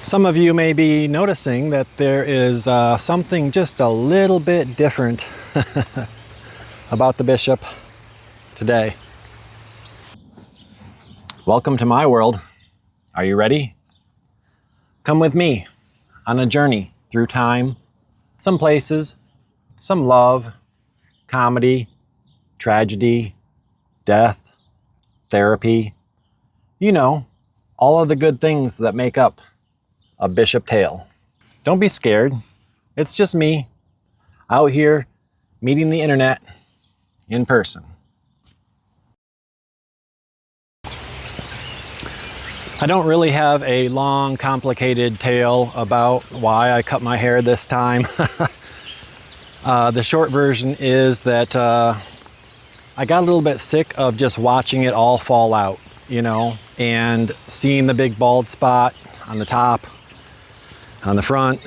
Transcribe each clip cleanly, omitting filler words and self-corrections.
Some of you may be noticing that there is something just a little bit different about the bishop today. Welcome to my world. Are you ready? Come with me on a journey through time, some places, some love, comedy, tragedy, death, therapy. You know, all of the good things that make up a bishop tale. Don't be scared. It's just me out here meeting the internet in person. I don't really have a long, complicated tale about why I cut my hair this time. The short version is that I got a little bit sick of just watching it all fall out, you know, and seeing the big bald spot on the top, on the front.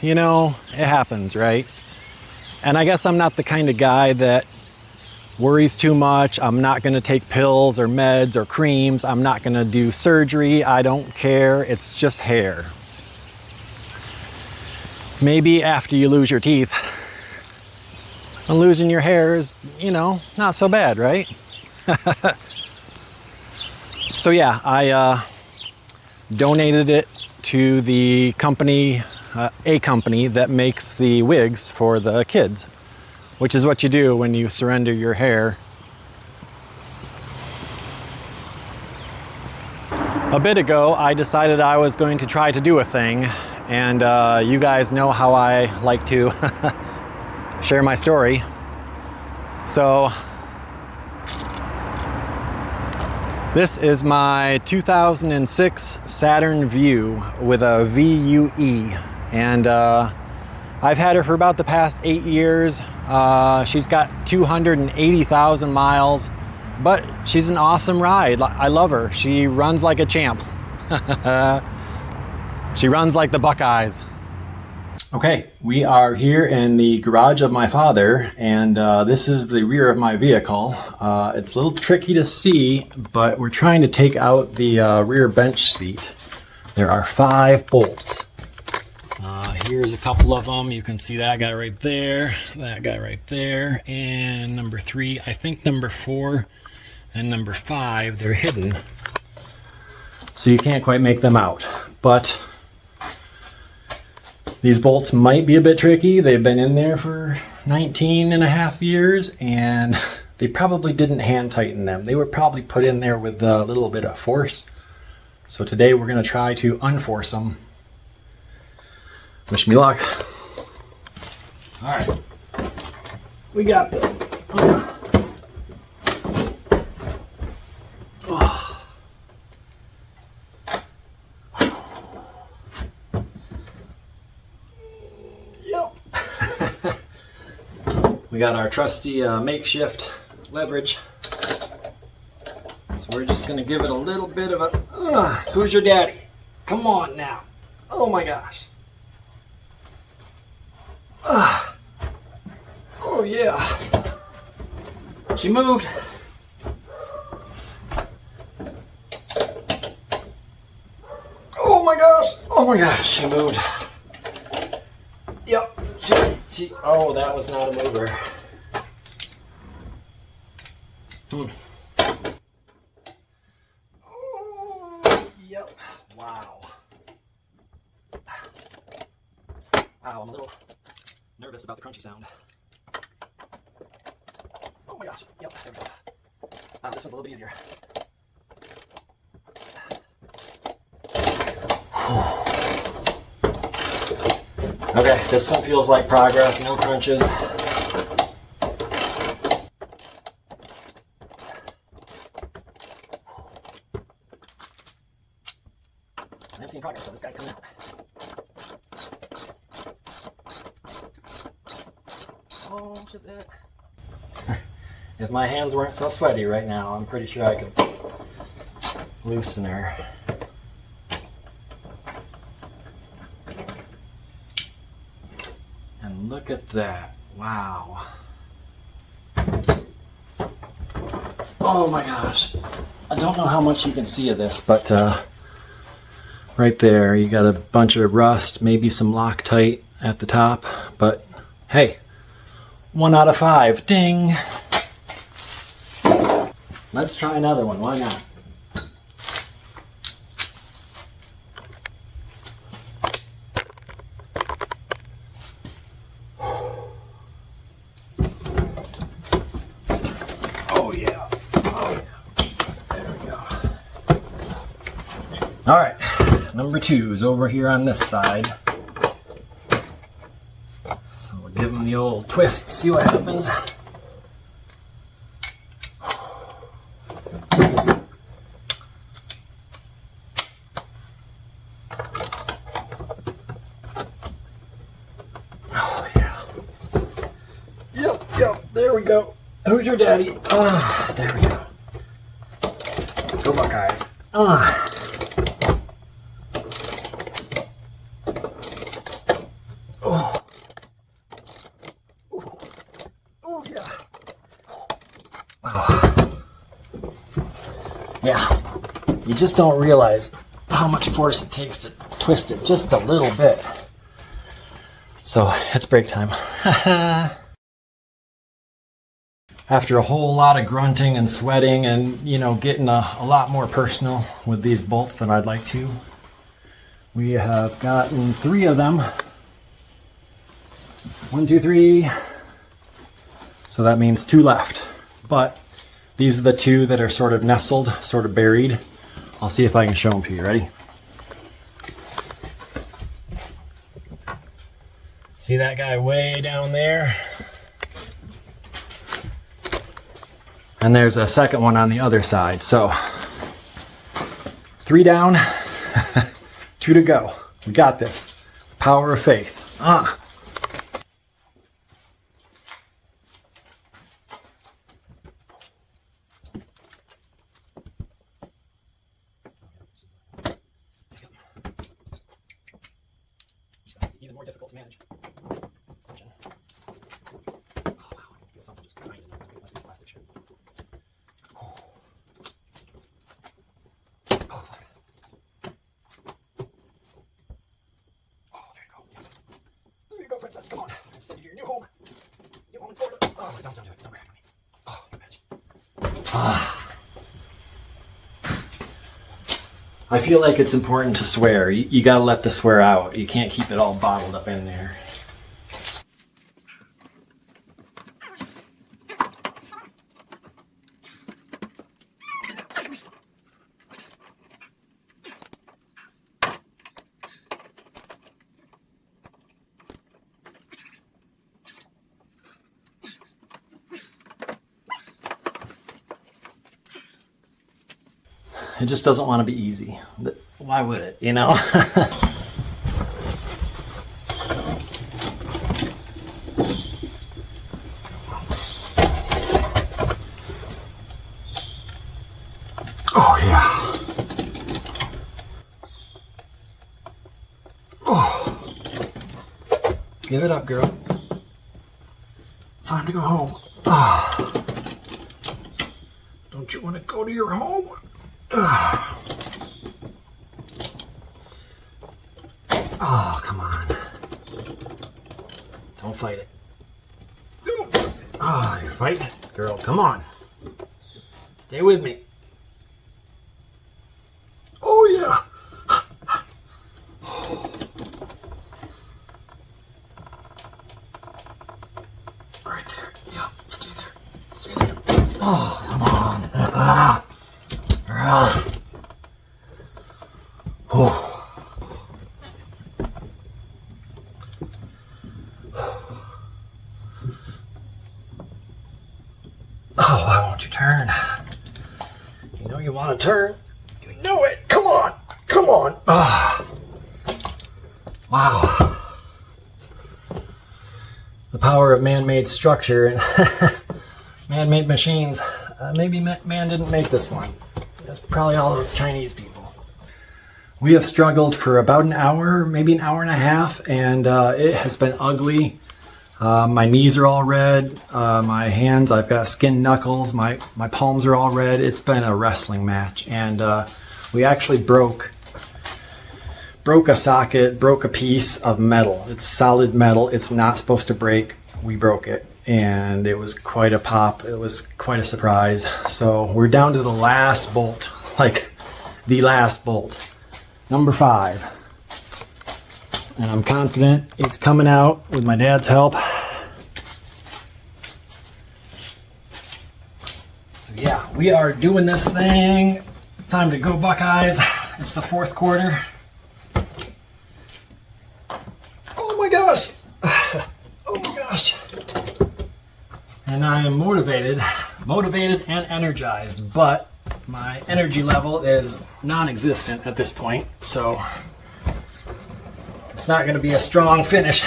You know, it happens, right? And I guess I'm not the kind of guy that worries too much. I'm not going to take pills or meds or creams. I'm not going to do surgery. I don't care. It's just hair. Maybe after you lose your teeth. And losing your hair is, you know, not so bad, right? So yeah, I donated it to the company, a company that makes the wigs for the kids, which is what you do when you surrender your hair. A bit ago, I decided I was going to try to do a thing, and you guys know how I like to share my story. So, this is my 2006 Saturn View with a VUE, and I've had her for about the past 8 years. She's got 280,000 miles, but she's an awesome ride. I love her. She runs like a champ. She runs like the Buckeyes. Okay, we are here in the garage of my father, and this is the rear of my vehicle. It's a little tricky to see, but we're trying to take out the rear bench seat. There are 5 bolts. Here's a couple of them. You can see that guy right there, that guy right there, and number 3. I think number 4 and number 5, they're hidden, so you can't quite make them out. But these bolts might be a bit tricky. They've been in there for 19 and a half years, and they probably didn't hand tighten them. They were probably put in there with a little bit of force. So today we're going to try to unforce them. Wish me luck. All right, we got this. Oh. Yep. We got our trusty makeshift leverage. So we're just going to give it a little bit of a, who's your daddy? Come on now. Oh my gosh. Oh yeah. She moved. Oh my gosh. Oh my gosh. She moved. Yep. She. Oh, that was not a mover. Oh, yep. Wow. Wow, I'm a little nervous about the crunchy sound. Oh my gosh. Yep, there we go. This one's a little bit easier. Okay, this one feels like progress, no crunches. I haven't seen progress, so this guy's coming out. Oh, just it. If my hands weren't so sweaty right now, I'm pretty sure I could loosen her. And look at that. Wow. Oh my gosh. I don't know how much you can see of this, but right there. You got a bunch of rust, maybe some Loctite at the top, but hey, 1 out of 5. Ding! Let's try another one. Why not? Oh yeah. Oh yeah. There we go. All right. Number 2 is over here on this side. So we'll give them the old twist, see what happens. Oh yeah. Yep, there we go. Who's your daddy? Ah, there we go. Go Buckeyes. Ah. Yeah, you just don't realize how much force it takes to twist it just a little bit. So it's break time. After a whole lot of grunting and sweating and, you know, getting a lot more personal with these bolts than I'd like to, we have gotten 3 of them. 1, 2, 3. So that means 2 left. But these are the 2 that are sort of nestled, sort of buried. I'll see if I can show them to you. Ready? See that guy way down there? And there's a second one on the other side. So 3 down, 2 to go. We got this. Power of faith. Ah. Even more difficult to manage. Suspension. Oh wow, I feel something just grinding on this plastic shit. Oh. Oh. Oh, there you go. Yeah. There you go, princess. Come on. I'll send you to your new home. New home in Florida. Oh, don't do it. Don't grab me. Oh, you bitch. Ah. I feel like it's important to swear. You gotta let the swear out. You can't keep it all bottled up in there. It just doesn't want to be easy. Why would it, you know? Oh, yeah. Oh. Give it up, girl. Time to go home. Ah. Don't you want to go to your home? Oh, come on. Don't fight it. Oh, you're fighting it. Girl, come on. Stay with me. Oh, yeah. Right there. Yeah, stay there. Stay there. Oh, come on. Ah. Oh. Oh, why won't you turn? You know you want to turn. You know it. Come on. Come on. Oh. Wow. The power of man-made structure and man-made machines. Maybe man didn't make this one. It's probably all those Chinese people. We have struggled for about an hour, maybe an hour and a half, and it has been ugly. My knees are all red. My hands, I've got skin knuckles. My palms are all red. It's been a wrestling match, and we actually broke broke a socket, broke a piece of metal. It's solid metal. It's not supposed to break. We broke it, and it was quite a pop. It was quite a surprise. So we're down to the last bolt, like the last bolt, number 5. And I'm confident it's coming out with my dad's help. So yeah, we are doing this thing. Time to go Buckeyes. It's the 4th quarter. Oh my gosh. Oh my gosh. And I am motivated and energized, but my energy level is non-existent at this point, so it's not going to be a strong finish.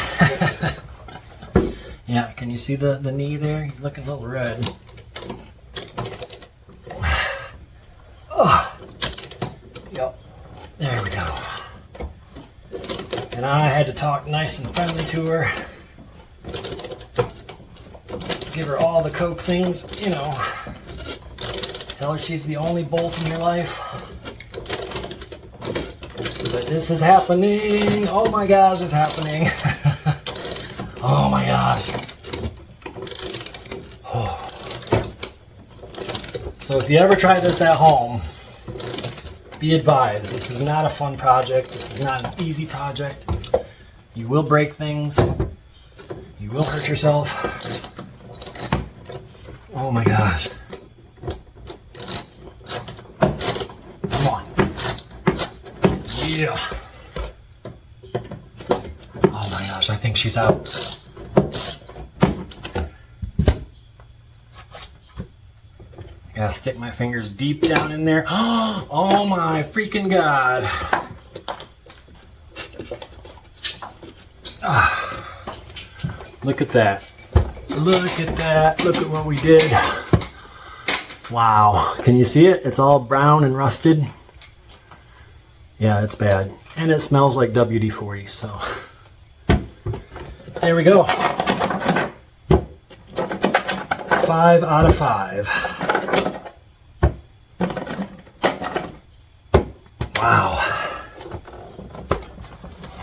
Yeah, can you see the knee there? He's looking a little red. Oh. Yep, there we go. And I had to talk nice and friendly to her. Give her all the coaxings, you know. Tell her she's the only bolt in your life. But this is happening. Oh my gosh, it's happening. Oh my gosh. Oh. So if you ever try this at home, be advised, this is not a fun project. This is not an easy project. You will break things. You will hurt yourself. Oh my gosh. Come on. Yeah. Oh my gosh, I think she's out. I gotta stick my fingers deep down in there. Oh my freaking God. Look at that. Look at that. Look at what we did. Wow. Can you see it? It's all brown and rusted. Yeah, it's bad. And it smells like WD-40, so. There we go. 5 out of 5. Wow.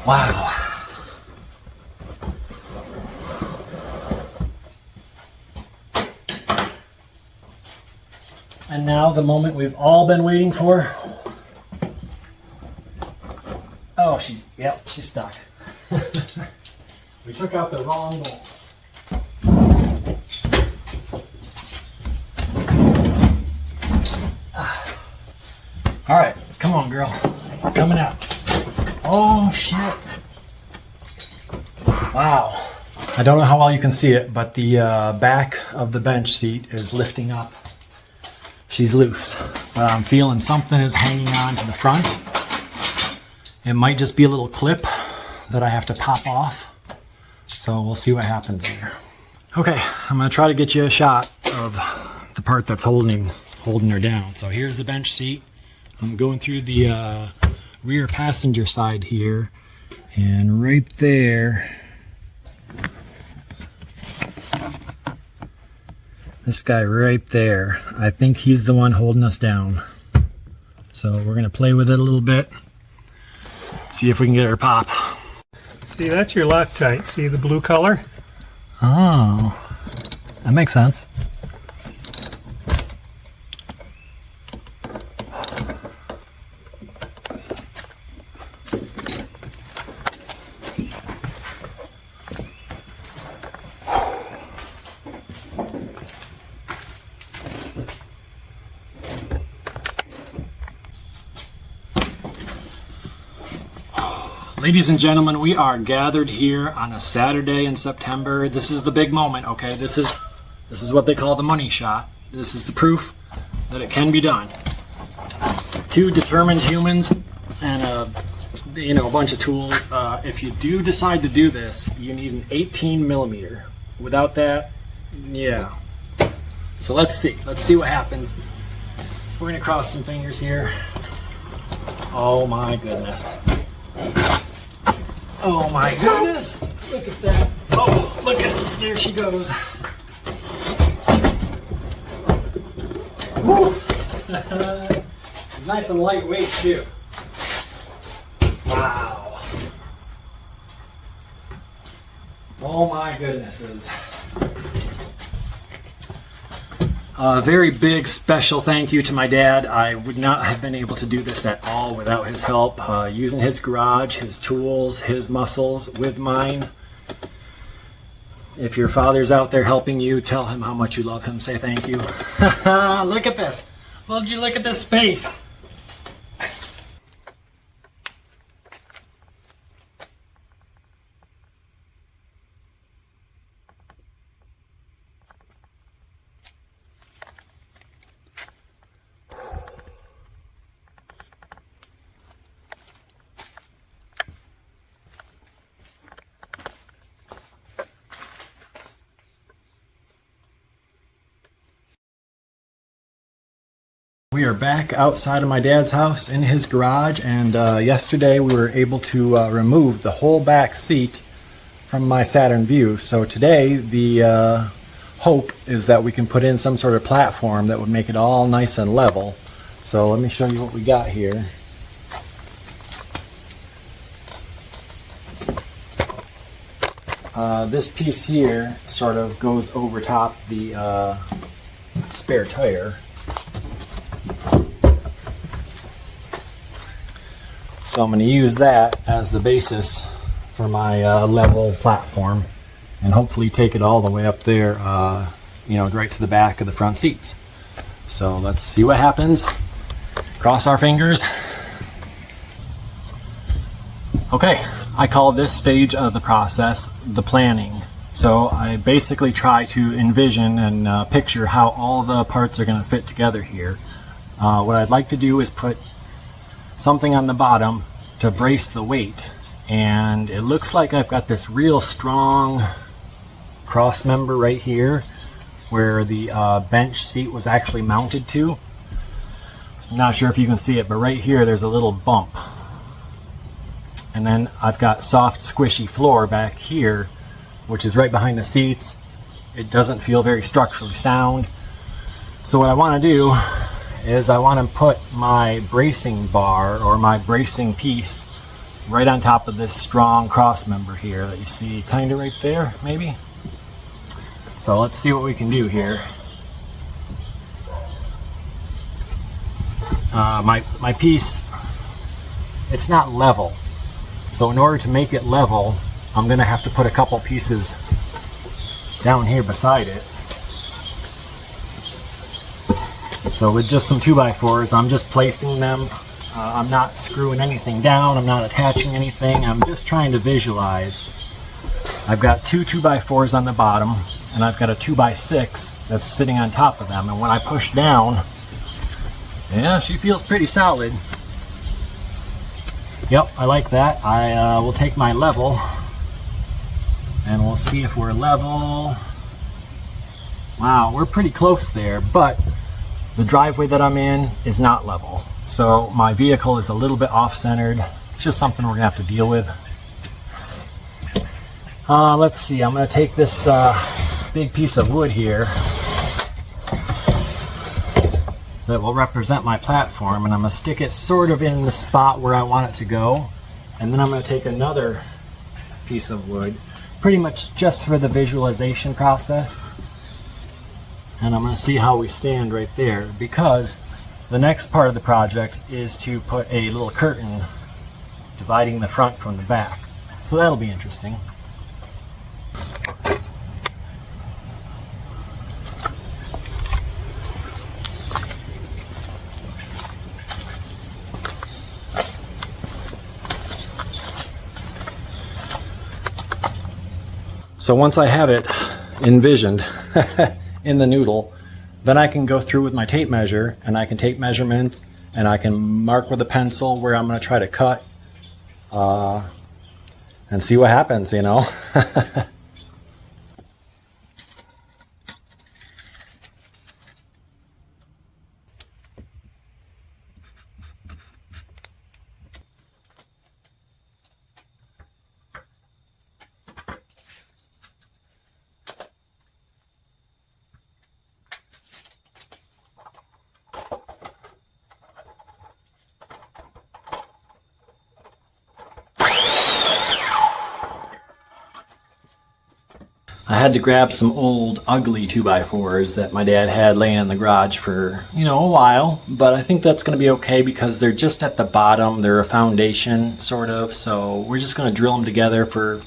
Wow. And now the moment we've all been waiting for. Oh, she's stuck. We took out the wrong bolt. All right, come on, girl. Coming out. Oh, shit. Wow. I don't know how well you can see it, but the back of the bench seat is lifting up. She's loose, but I'm feeling something is hanging on to the front. It might just be a little clip that I have to pop off. So we'll see what happens here. Okay, I'm gonna try to get you a shot of the part that's holding her down. So here's the bench seat. I'm going through the rear passenger side here, and right there, this guy right there, I think he's the one holding us down. So we're gonna play with it a little bit, see if we can get her pop. See, that's your Loctite. See the blue color? Oh, that makes sense. Ladies and gentlemen, we are gathered here on a Saturday in September. This is the big moment, okay? This is what they call the money shot. This is the proof that it can be done. 2 determined humans and a bunch of tools. If you do decide to do this, you need an 18 millimeter. Without that, yeah. So let's see what happens. We're gonna cross some fingers here. Oh my goodness. Oh my goodness! Look at that. Oh, look at it. There she goes. Woo. Nice and lightweight too. Wow. Oh my goodnesses. A very big special thank you to my dad. I would not have been able to do this at all without his help. Using his garage, his tools, his muscles with mine. If your father's out there helping you, tell him how much you love him. Say thank you. Look at this. Well, did you look at this space? We are back outside of my dad's house in his garage, and yesterday we were able to remove the whole back seat from my Saturn View. So today the hope is that we can put in some sort of platform that would make it all nice and level. So let me show you what we got here. This piece here sort of goes over top the spare tire. So I'm going to use that as the basis for my level platform, and hopefully take it all the way up there, you know, right to the back of the front seats. So let's see what happens. Cross our fingers. Okay, I call this stage of the process the planning. So I basically try to envision and picture how all the parts are going to fit together here. What I'd like to do is put something on the bottom to brace the weight, and it looks like I've got this real strong cross member right here where the bench seat was actually mounted to. I'm not sure if you can see it, but right here there's a little bump, and then I've got soft squishy floor back here which is right behind the seats. It doesn't feel very structurally sound. So what I want to do is I want to put my bracing bar or my bracing piece right on top of this strong cross member here that you see kind of right there, maybe. So let's see what we can do here. My piece, it's not level. So in order to make it level, I'm going to have to put a couple pieces down here beside it. So with just some 2x4s, I'm just placing them. I'm not screwing anything down. I'm not attaching anything. I'm just trying to visualize. I've got two 2x4s on the bottom, and I've got a 2x6 that's sitting on top of them. And when I push down, yeah, she feels pretty solid. Yep, I like that. I will take my level, and we'll see if we're level. Wow, we're pretty close there, but the driveway that I'm in is not level. So my vehicle is a little bit off-centered. It's just something we're gonna have to deal with. Let's see, I'm gonna take this big piece of wood here that will represent my platform, and I'm gonna stick it sort of in the spot where I want it to go. And then I'm gonna take another piece of wood, pretty much just for the visualization process. And I'm going to see how we stand right there, because the next part of the project is to put a little curtain dividing the front from the back. So that'll be interesting. So once I have it envisioned in the noodle, then I can go through with my tape measure, and I can take measurements, and I can mark with a pencil where I'm going to try to cut and see what happens, you know. I had to grab some old ugly 2x4s that my dad had laying in the garage for, a while, but I think that's going to be okay because they're just at the bottom. They're a foundation, sort of, so we're just going to drill them together for,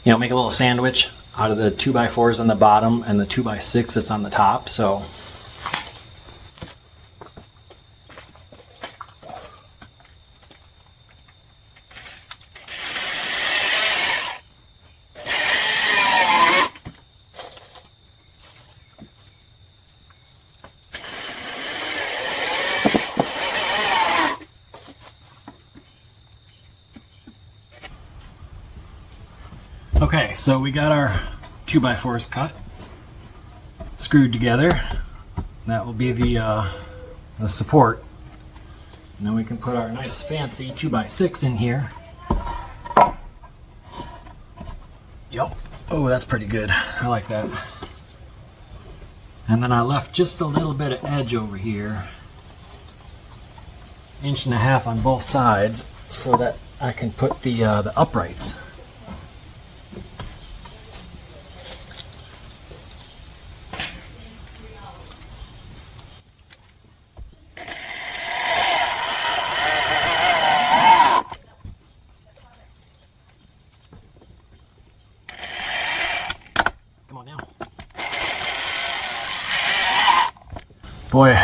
make a little sandwich out of the 2x4s on the bottom and the 2x6 that's on the top, so. Okay, so we got our 2x4s cut, screwed together. That will be the support. And then we can put our nice fancy 2x6 in here. Yep. Oh, that's pretty good. I like that. And then I left just a little bit of edge over here, 1.5 inches on both sides, so that I can put the uprights. Boy,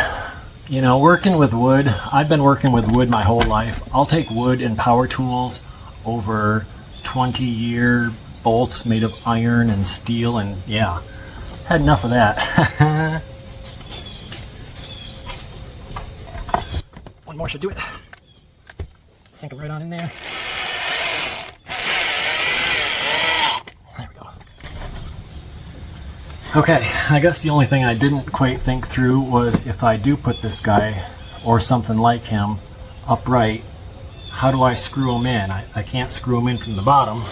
working with wood, I've been working with wood my whole life. I'll take wood and power tools over 20-year bolts made of iron and steel, and yeah, had enough of that. One more should do it. Sink them right on in there. There we go. Okay, I guess the only thing I didn't quite think through was if I do put this guy, or something like him, upright, how do I screw him in? I can't screw him in from the bottom.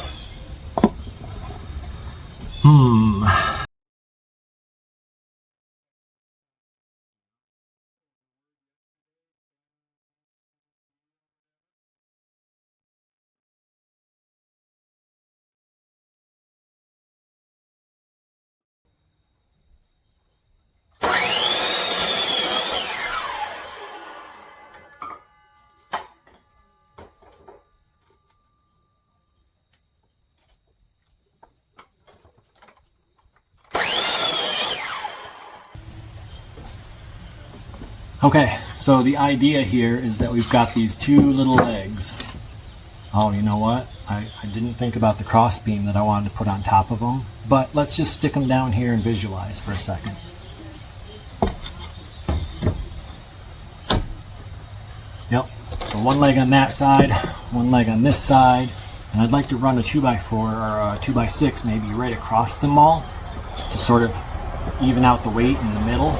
Okay, so the idea here is that we've got these two little legs. Oh, you know what? I didn't think about the cross beam that I wanted to put on top of them, but let's just stick them down here and visualize for a second. Yep, so one leg on that side, one leg on this side, and I'd like to run a 2x4 or a 2x6 maybe right across them all to sort of even out the weight in the middle.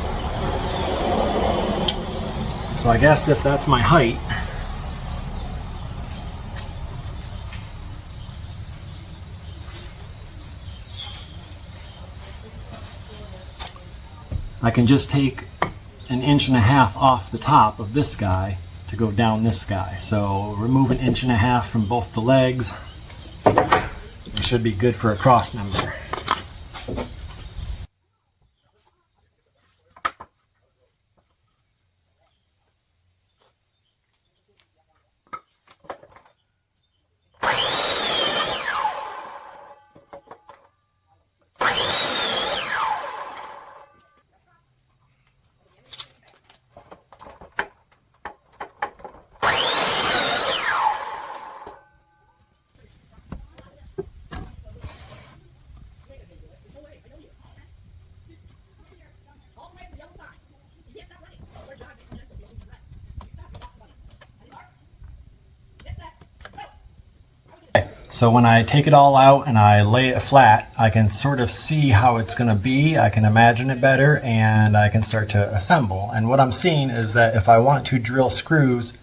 So I guess if that's my height, I can just take 1.5 inches off the top of this guy to go down this guy. So remove 1.5 inches from both the legs. It should be good for a cross member. So when I take it all out and I lay it flat, I can sort of see how it's going to be. I can imagine it better, and I can start to assemble. And what I'm seeing is that if I want to drill screws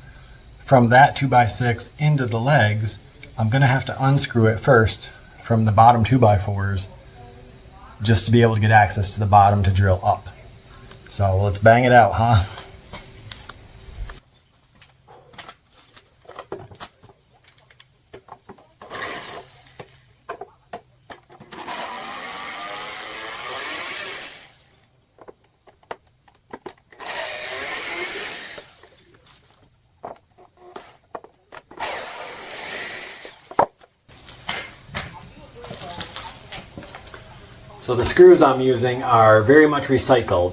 from that 2x6 into the legs, I'm going to have to unscrew it first from the bottom 2x4s just to be able to get access to the bottom to drill up. So let's bang it out, huh? So the screws I'm using are very much recycled.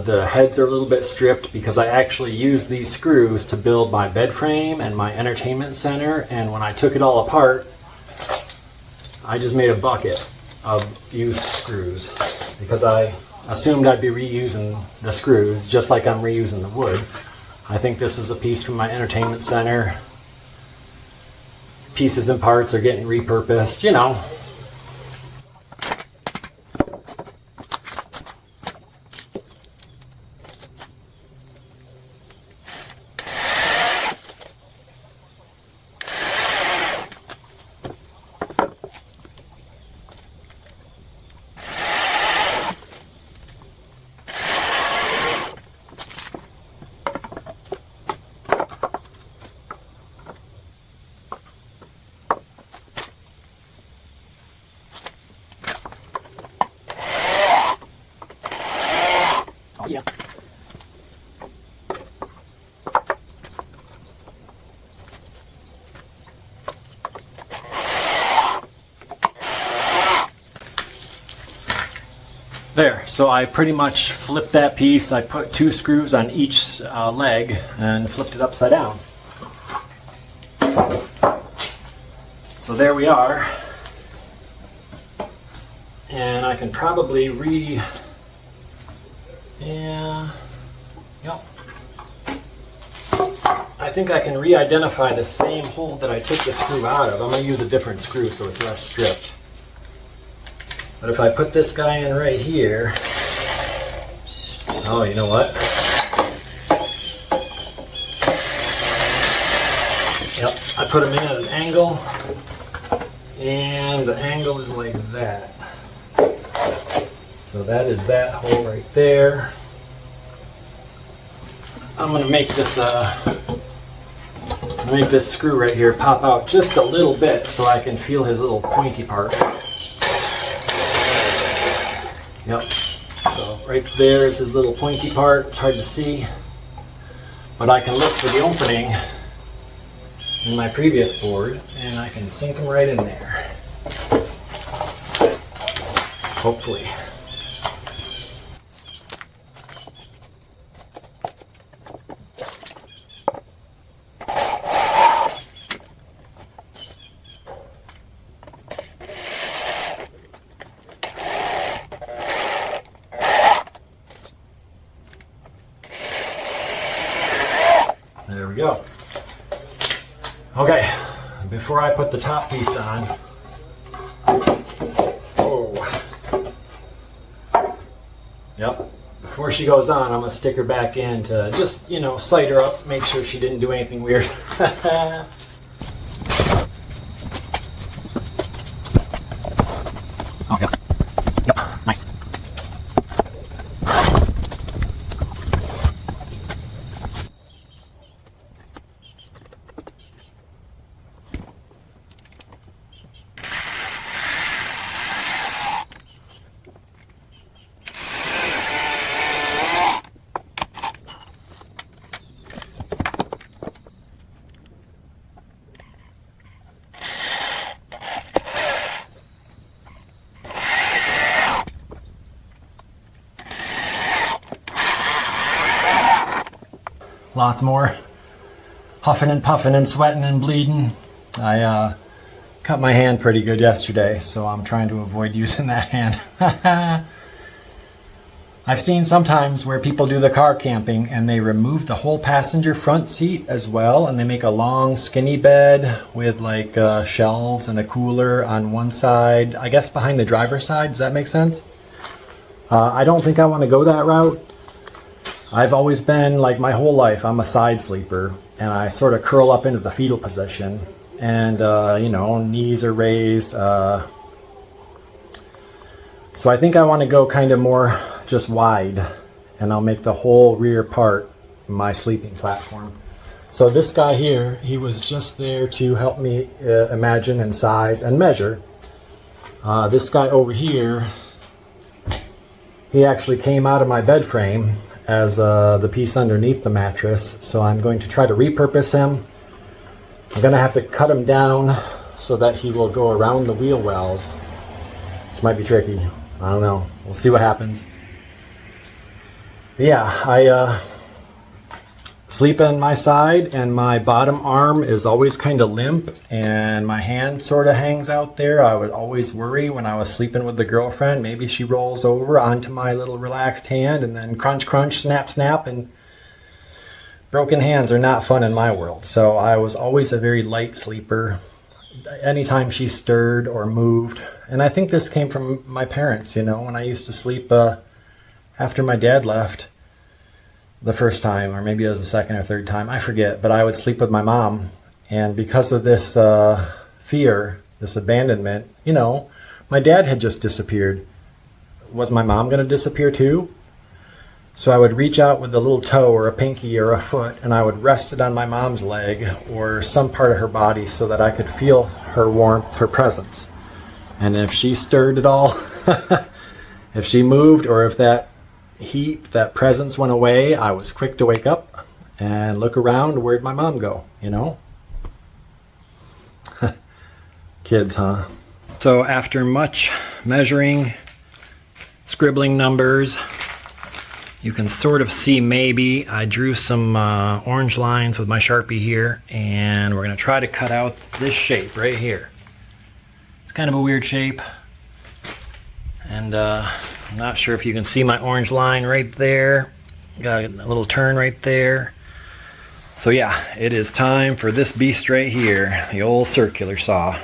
The heads are a little bit stripped because I actually used these screws to build my bed frame and my entertainment center, and when I took it all apart, I just made a bucket of used screws because I assumed I'd be reusing the screws just like I'm reusing the wood. I think this was a piece from my entertainment center. Pieces and parts are getting repurposed, you know. Oh, yeah. There, so I pretty much flipped that piece. I put 2 screws on each leg and flipped it upside down. So there we are. And I can probably I think I can re-identify the same hole that I took the screw out of. I'm going to use a different screw so it's less stripped. But if I put this guy in right here, oh, you know what? Yep, I put him in at an angle, and the angle is like that. So that is that hole right there. I'm going to make this screw right here pop out just a little bit so I can feel his little pointy part. Yep. So right there is his little pointy part. It's hard to see, but I can look for the opening in my previous board and I can sink him right in there. Hopefully. There we go. Okay, before I put the top piece on, yep, before she goes on, I'm going to stick her back in to just, you know, sight her up, make sure she didn't do anything weird. Okay, yep, nice. Lots more huffing and puffing and sweating and bleeding. I cut my hand pretty good yesterday, so I'm trying to avoid using that hand. I've seen sometimes where people do the car camping and they remove the whole passenger front seat as well, and they make a long skinny bed with like shelves and a cooler on one side, I guess behind the driver's side. Does that make sense? I don't think I want to go that route. I've always been, like my whole life, I'm a side sleeper, and I sort of curl up into the fetal position, and you know, knees are raised. So I think I want to go kind of more just wide, and I'll make the whole rear part my sleeping platform. So this guy here, he was just there to help me imagine and size and measure. This guy over here, he actually came out of my bed frame as the piece underneath the mattress, so I'm going to try to repurpose him. I'm going to have to cut him down so that he will go around the wheel wells, which might be tricky, I don't know. We'll see what happens. Yeah, I sleep on my side, and my bottom arm is always kind of limp, and my hand sort of hangs out there. I would always worry when I was sleeping with the girlfriend, maybe she rolls over onto my little relaxed hand, and then crunch, crunch, snap, snap, and broken hands are not fun in my world. So I was always a very light sleeper anytime she stirred or moved. And I think this came from my parents, you know, when I used to sleep after my dad left the first time, or maybe it was the second or third time, I forget, but I would sleep with my mom. And because of this fear, this abandonment, you know, my dad had just disappeared. Was my mom going to disappear too? So I would reach out with a little toe or a pinky or a foot, and I would rest it on my mom's leg or some part of her body so that I could feel her warmth, her presence. And if she stirred at all, if she moved, or if that heat, that presence went away, I was quick to wake up and look around. Where'd my mom go, you know? Kids, huh? So after much measuring, scribbling numbers, you can sort of see maybe I drew some orange lines with my Sharpie here, and we're going to try to cut out this shape right here. It's kind of a weird shape, and I'm not sure if you can see my orange line right there. Got a little turn right there. So yeah, it is time for this beast right here, the old circular saw.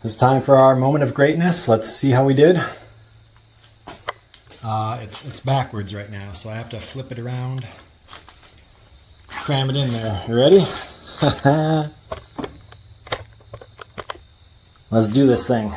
It's time for our moment of greatness. Let's see how we did. It's backwards right now, so I have to flip it around. Cram it in there. You ready? Let's do this thing.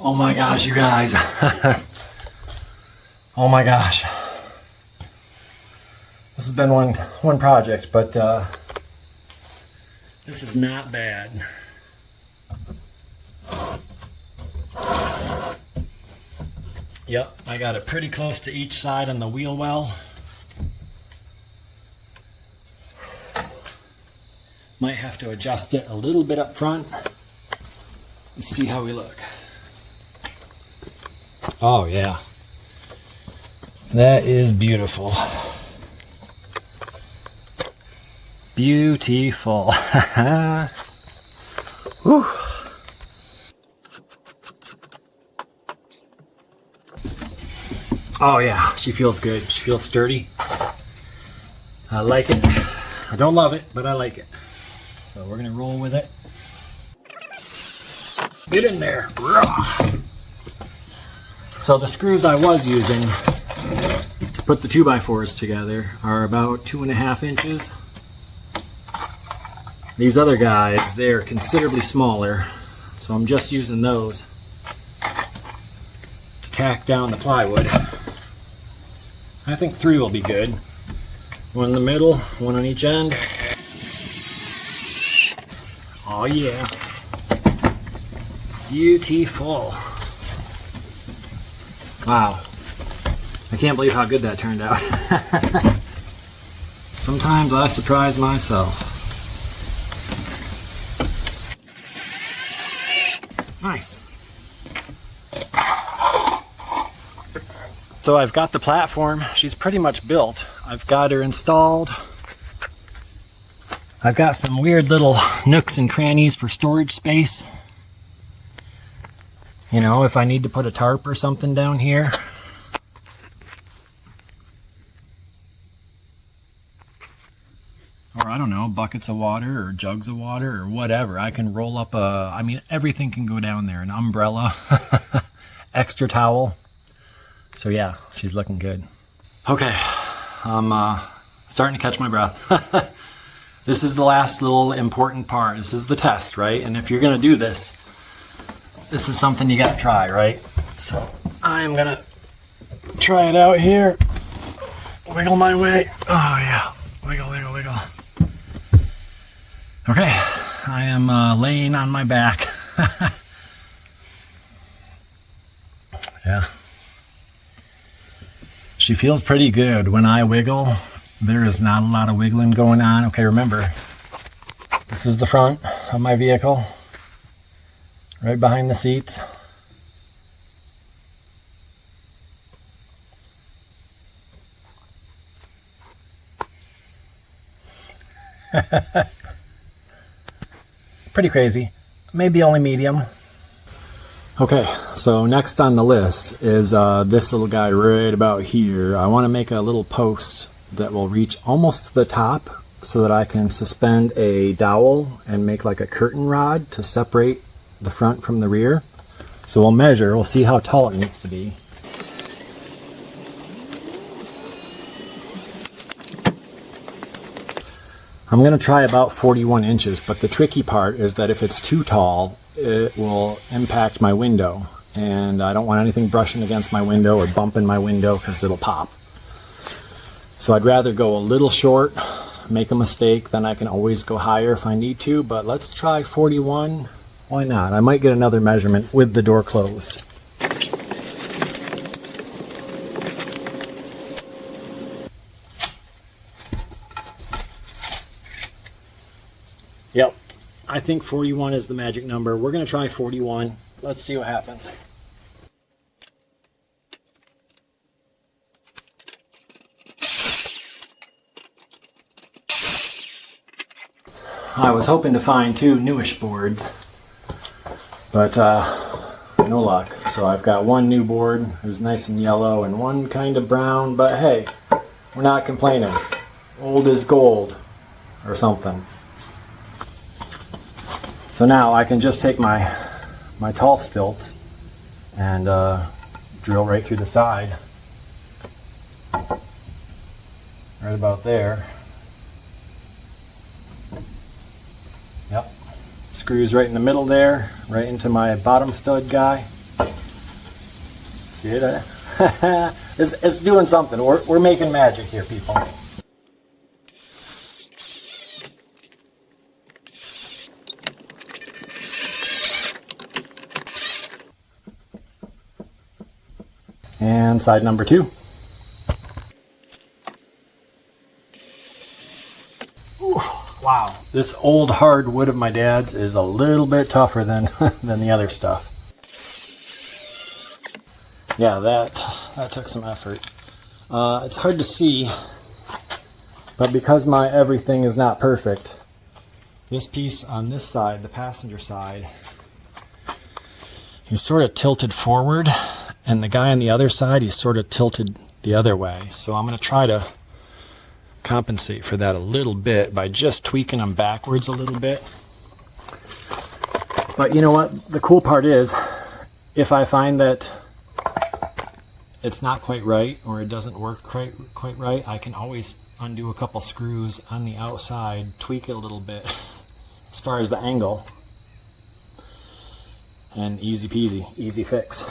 Oh my gosh, you guys. Oh my gosh. This has been one project, but this is not bad. Yep, I got it pretty close to each side on the wheel well. Might have to adjust it a little bit up front. Let's see how we look. Oh yeah, that is beautiful. Beautiful. Whew. Oh yeah, she feels good. She feels sturdy. I like it. I don't love it, but I like it. So we're gonna roll with it. Get in there. So the screws I was using to put the 2x4s together are about 2.5 inches. These other guys, they're considerably smaller, so I'm just using those to tack down the plywood. I think 3 will be good. One in the middle, one on each end. Oh yeah. Beautiful. Wow. I can't believe how good that turned out. Sometimes I surprise myself. Nice. So I've got the platform. She's pretty much built. I've got her installed. I've got some weird little nooks and crannies for storage space. You know, if I need to put a tarp or something down here. Or I don't know, buckets of water or jugs of water or whatever. I can roll up I mean, everything can go down there. An umbrella, extra towel. So yeah, she's looking good. Okay, I'm starting to catch my breath. This is the last little important part. This is the test, right? And if you're gonna do this, this is something you gotta try, right? So I'm gonna try it out here. Wiggle my way. Oh yeah, wiggle, wiggle, wiggle. Okay, I am laying on my back. Yeah. She feels pretty good. When I wiggle, there is not a lot of wiggling going on. Okay, remember, this is the front of my vehicle, right behind the seats. Pretty crazy. Maybe only medium. Okay, so next on the list is this little guy right about here. I want to make a little post that will reach almost to the top so that I can suspend a dowel and make like a curtain rod to separate the front from the rear. So we'll measure, we'll see how tall it needs to be. I'm going to try about 41 inches, but the tricky part is that if it's too tall, it will impact my window, and I don't want anything brushing against my window or bumping my window because it'll pop. So I'd rather go a little short, make a mistake, then I can always go higher if I need to, but let's try 41. Why not? I might get another measurement with the door closed. Yep, I think 41 is the magic number. We're going to try 41. Let's see what happens. I was hoping to find two newish boards, but no luck. So I've got one new board who's nice and yellow and one kind of brown, but hey, we're not complaining. Old is gold or something. So now I can just take my tall stilts and drill right through the side, right about there. Yep, screws right in the middle there, right into my bottom stud guy. See it? It's doing something. We're making magic here, people. And side number 2. Ooh, wow, this old hard wood of my dad's is a little bit tougher than than the other stuff. Yeah, that took some effort. It's hard to see, but because my everything is not perfect, this piece on this side, the passenger side, is sort of tilted forward. And the guy on the other side, he's sort of tilted the other way. So I'm going to try to compensate for that a little bit by just tweaking them backwards a little bit. But you know what? The cool part is, if I find that it's not quite right or it doesn't work quite right, I can always undo a couple screws on the outside, tweak it a little bit as far as the angle. And easy peasy, easy fix.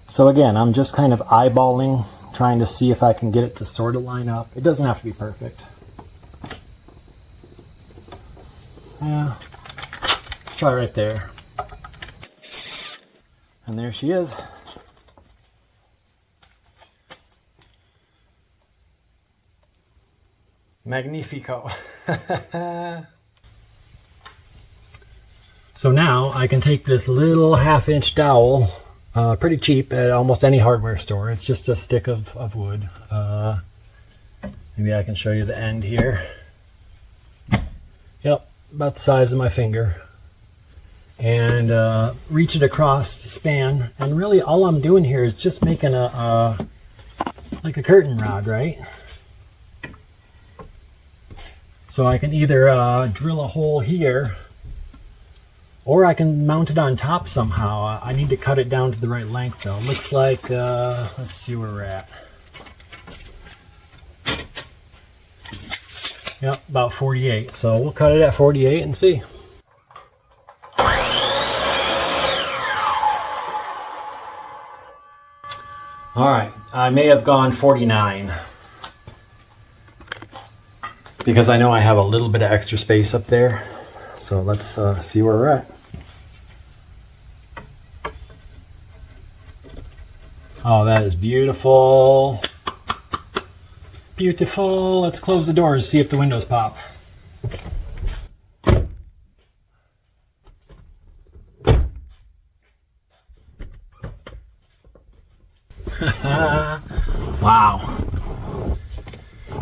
So again, I'm just kind of eyeballing, trying to see if I can get it to sort of line up. It doesn't have to be perfect. Yeah, let's try right there. And there she is. Magnifico. So now I can take this little 1/2-inch dowel, pretty cheap at almost any hardware store. It's just a stick of wood. Maybe I can show you the end here. Yep, about the size of my finger. And reach it across the span. And really all I'm doing here is just making like a curtain rod, right? So I can either drill a hole here, or I can mount it on top somehow. I need to cut it down to the right length though. Looks like, let's see where we're at. Yep, about 48. So we'll cut it at 48 and see. All right, I may have gone 49 because I know I have a little bit of extra space up there. So let's see where we're at. Oh, that is beautiful. Beautiful. Let's close the doors, see if the windows pop. Wow.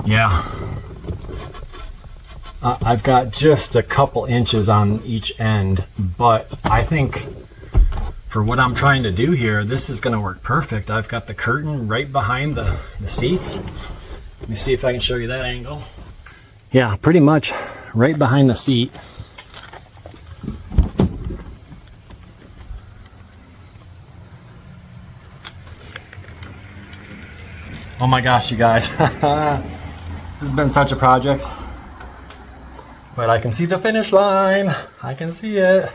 Yeah. I've got just a couple inches on each end, but I think for what I'm trying to do here, this is going to work perfect. I've got the curtain right behind the seats. Let me see if I can show you that angle. Yeah, pretty much right behind the seat. Oh my gosh, you guys. This has been such a project. But I can see the finish line. I can see it.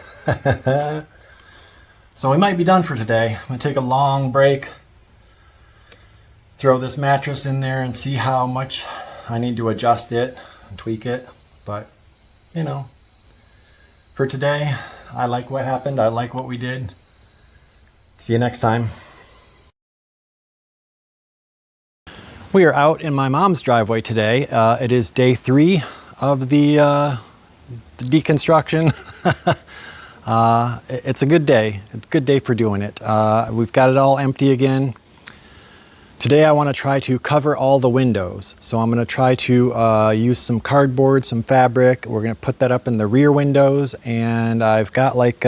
So we might be done for today. I'm gonna take a long break, throw this mattress in there and see how much I need to adjust it and tweak it. But, you know, for today, I like what happened. I like what we did. See you next time. We are out in my mom's driveway today. It is day 3 of the deconstruction. It's a good day. It's a good day for doing it. We've got it all empty again. Today I want to try to cover all the windows. So I'm going to try to use some cardboard, some fabric. We're going to put that up in the rear windows, and I've got like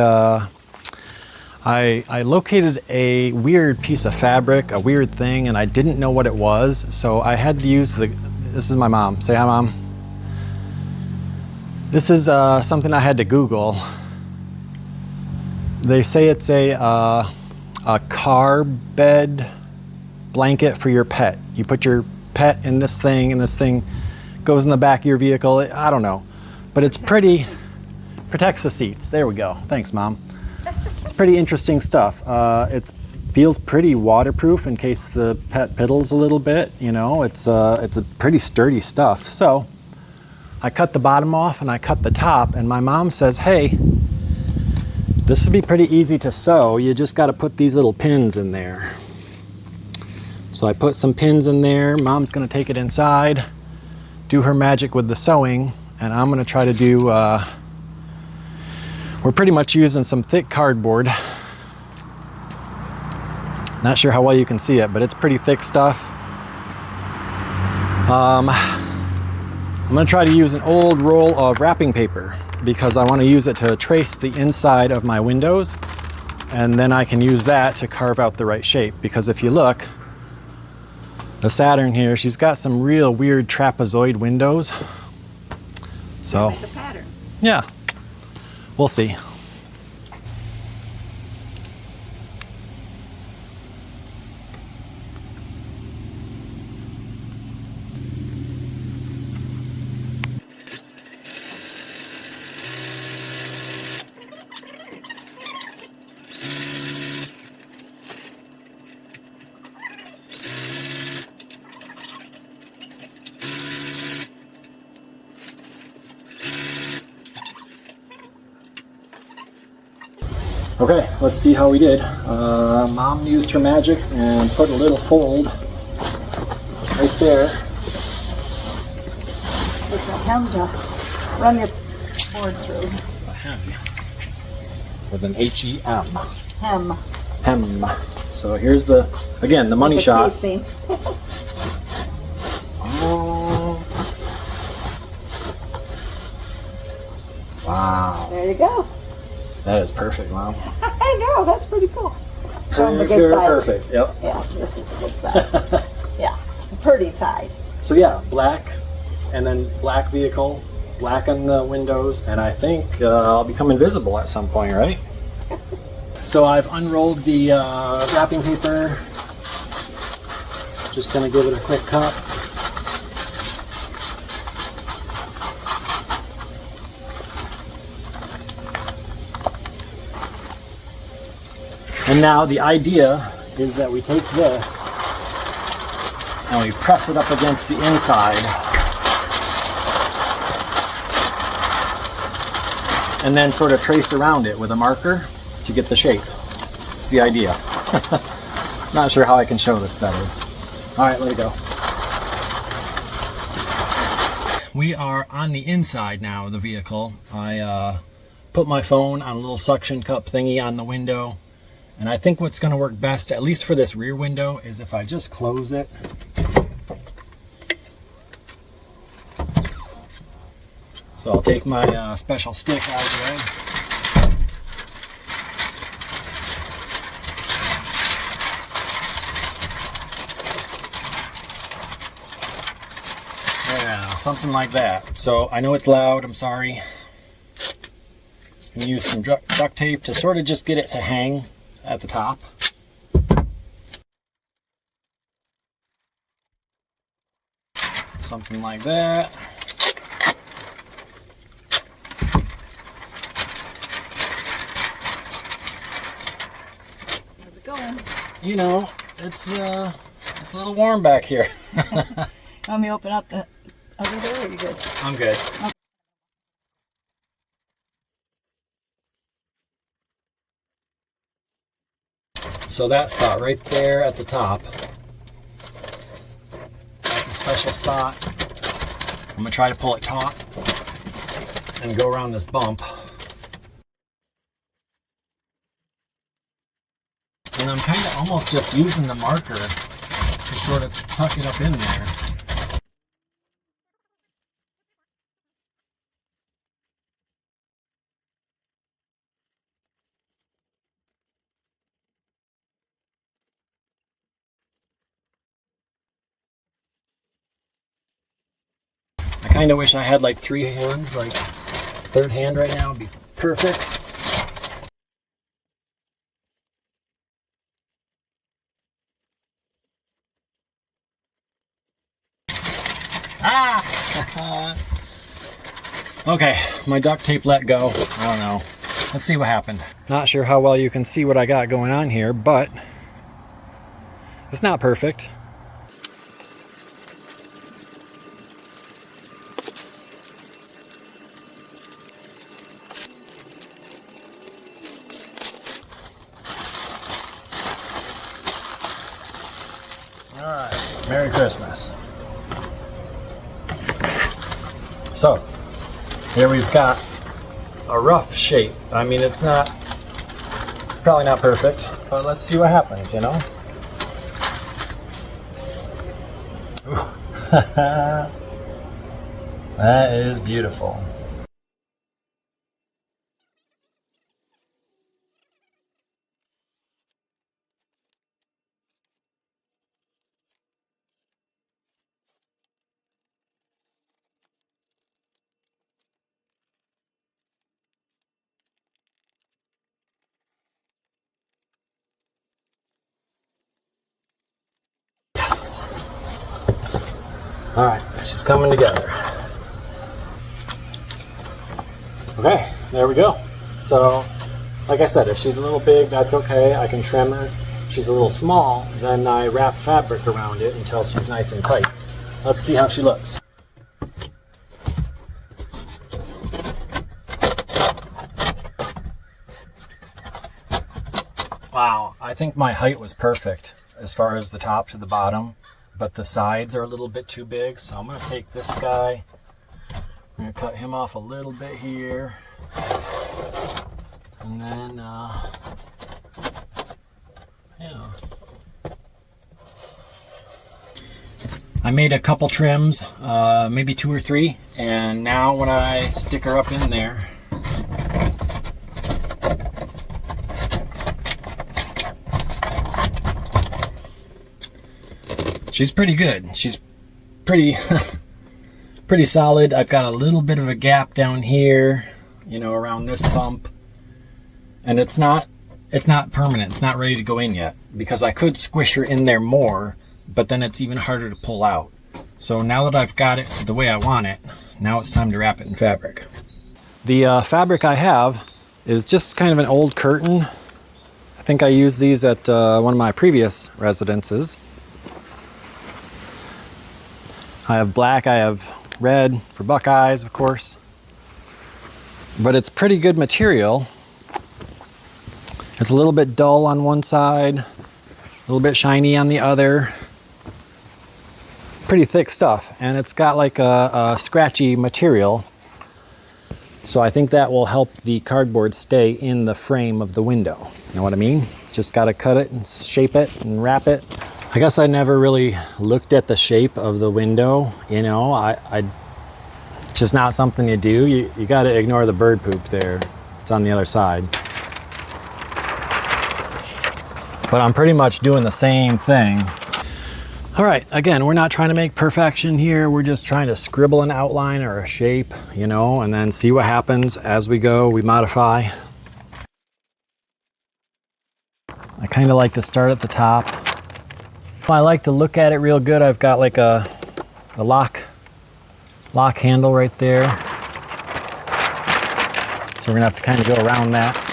I located a weird piece of fabric, a weird thing, and I didn't know what it was. So I had to use this is my mom. Say hi, Mom. This is something I had to Google. They say it's a car bed blanket for your pet. You put your pet in this thing, and this thing goes in the back of your vehicle. I don't know, but it's pretty, protects the seats. There we go. Thanks, Mom. It's pretty interesting stuff. It feels pretty waterproof in case the pet piddles a little bit. You know, it's a pretty sturdy stuff. So I cut the bottom off and I cut the top, and my mom says, hey, this would be pretty easy to sew. You just got to put these little pins in there. So I put some pins in there. Mom's going to take it inside, do her magic with the sewing, and I'm going to try to do, we're pretty much using some thick cardboard. Not sure how well you can see it, but it's pretty thick stuff. I'm going to try to use an old roll of wrapping paper because I want to use it to trace the inside of my windows, and then I can use that to carve out the right shape. Because if you look, the Saturn here, she's got some real weird trapezoid windows. So, make a pattern. Yeah, we'll see. Okay, let's see how we did. Mom used her magic and put a little fold right there. It's a hem to run your board through. A hem. With an H-E-M. Hem. Hem. So here's the, again, the money The shot. casing. Oh. Wow. There you go. That is perfect, Mom. I know, that's pretty cool. Show 'em the good Pure side. perfect, yep. Yeah, this is the good side. Yeah, the pretty side. So yeah, black, and then black vehicle, black on the windows, and I think I'll become invisible at some point, right? So I've unrolled the wrapping paper. Just gonna give it a quick cut. And now the idea is that we take this and we press it up against the inside. And then sort of trace around it with a marker to get the shape. It's the idea. Not sure how I can show this better. All right, let it go. We are on the inside now of the vehicle. I put my phone on a little suction cup thingy on the window. And I think what's going to work best, at least for this rear window, is if I just close it. So I'll take my special stick out of the way. Yeah, something like that. So I know it's loud, I'm sorry. You can use some duct tape to sort of just get it to hang at the top. Something like that. How's it going? You know, it's a little warm back here. Want me to open up the other door, or are you good? I'm good. Okay. So that spot right there at the top, that's a special spot. I'm gonna try to pull it taut and go around this bump. And I'm kind of almost just using the marker to sort of tuck it up in there. I kind of wish I had like 3 hands, like third hand right now would be perfect. Ah! Okay, my duct tape let go. I don't know. Let's see what happened. Not sure how well you can see what I got going on here, but it's not perfect. Alright, Merry Christmas. So, here we've got a rough shape. I mean, it's probably not perfect, but let's see what happens, you know? That is beautiful. Yes. All right, she's coming together. Okay, there we go. So, like I said, if she's a little big, that's okay. I can trim her. If she's a little small, then I wrap fabric around it until she's nice and tight. Let's see how she looks. think my height was perfect as far as the top to the bottom, but the sides are a little bit too big. So I'm going to take this guy, I'm going to cut him off a little bit here, and then, yeah. I made a couple trims, maybe 2 or 3, and now when I stick her up in there, she's pretty good. She's pretty pretty solid. I've got a little bit of a gap down here, you know, around this bump, and it's not permanent. It's not ready to go in yet, because I could squish her in there more, but then it's even harder to pull out. So now that I've got it the way I want it, now it's time to wrap it in fabric. The fabric I have is just kind of an old curtain. I think I used these at one of my previous residences. I have black, I have red for Buckeyes, of course. But it's pretty good material. It's a little bit dull on one side, a little bit shiny on the other. Pretty thick stuff, and it's got like a scratchy material. So I think that will help the cardboard stay in the frame of the window. You know what I mean? Just gotta cut it and shape it and wrap it. I guess I never really looked at the shape of the window, you know. It's just not something you do. You gotta ignore the bird poop there. It's on the other side. But I'm pretty much doing the same thing. All right, again, we're not trying to make perfection here. We're just trying to scribble an outline or a shape, you know, and then see what happens as we go, we modify. I kind of like to start at the top. I like to look at it real good. I've got like a lock handle right there. So we're gonna have to kind of go around that.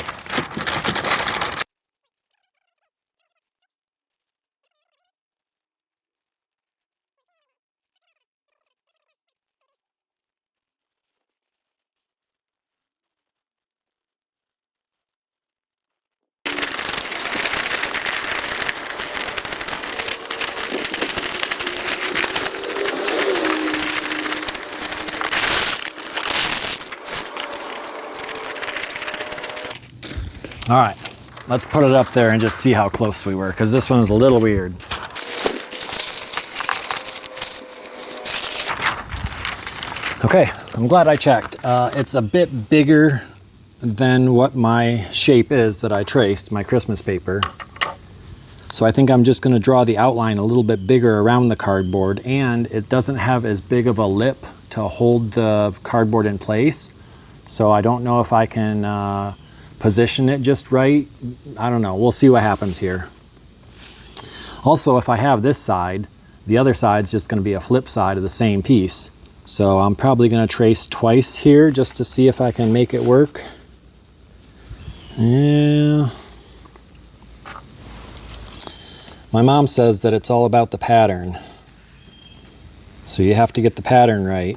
All right, let's put it up there and just see how close we were, because this one is a little weird. Okay, I'm glad I checked. It's a bit bigger than what my shape is that I traced, my Christmas paper. So I think I'm just gonna draw the outline a little bit bigger around the cardboard, and it doesn't have as big of a lip to hold the cardboard in place. So I don't know if I can position it just right. I don't know, we'll see what happens here. Also, if I have this side, the other side's just gonna be a flip side of the same piece. So I'm probably gonna trace twice here just to see if I can make it work. Yeah. My mom says that it's all about the pattern. So you have to get the pattern right.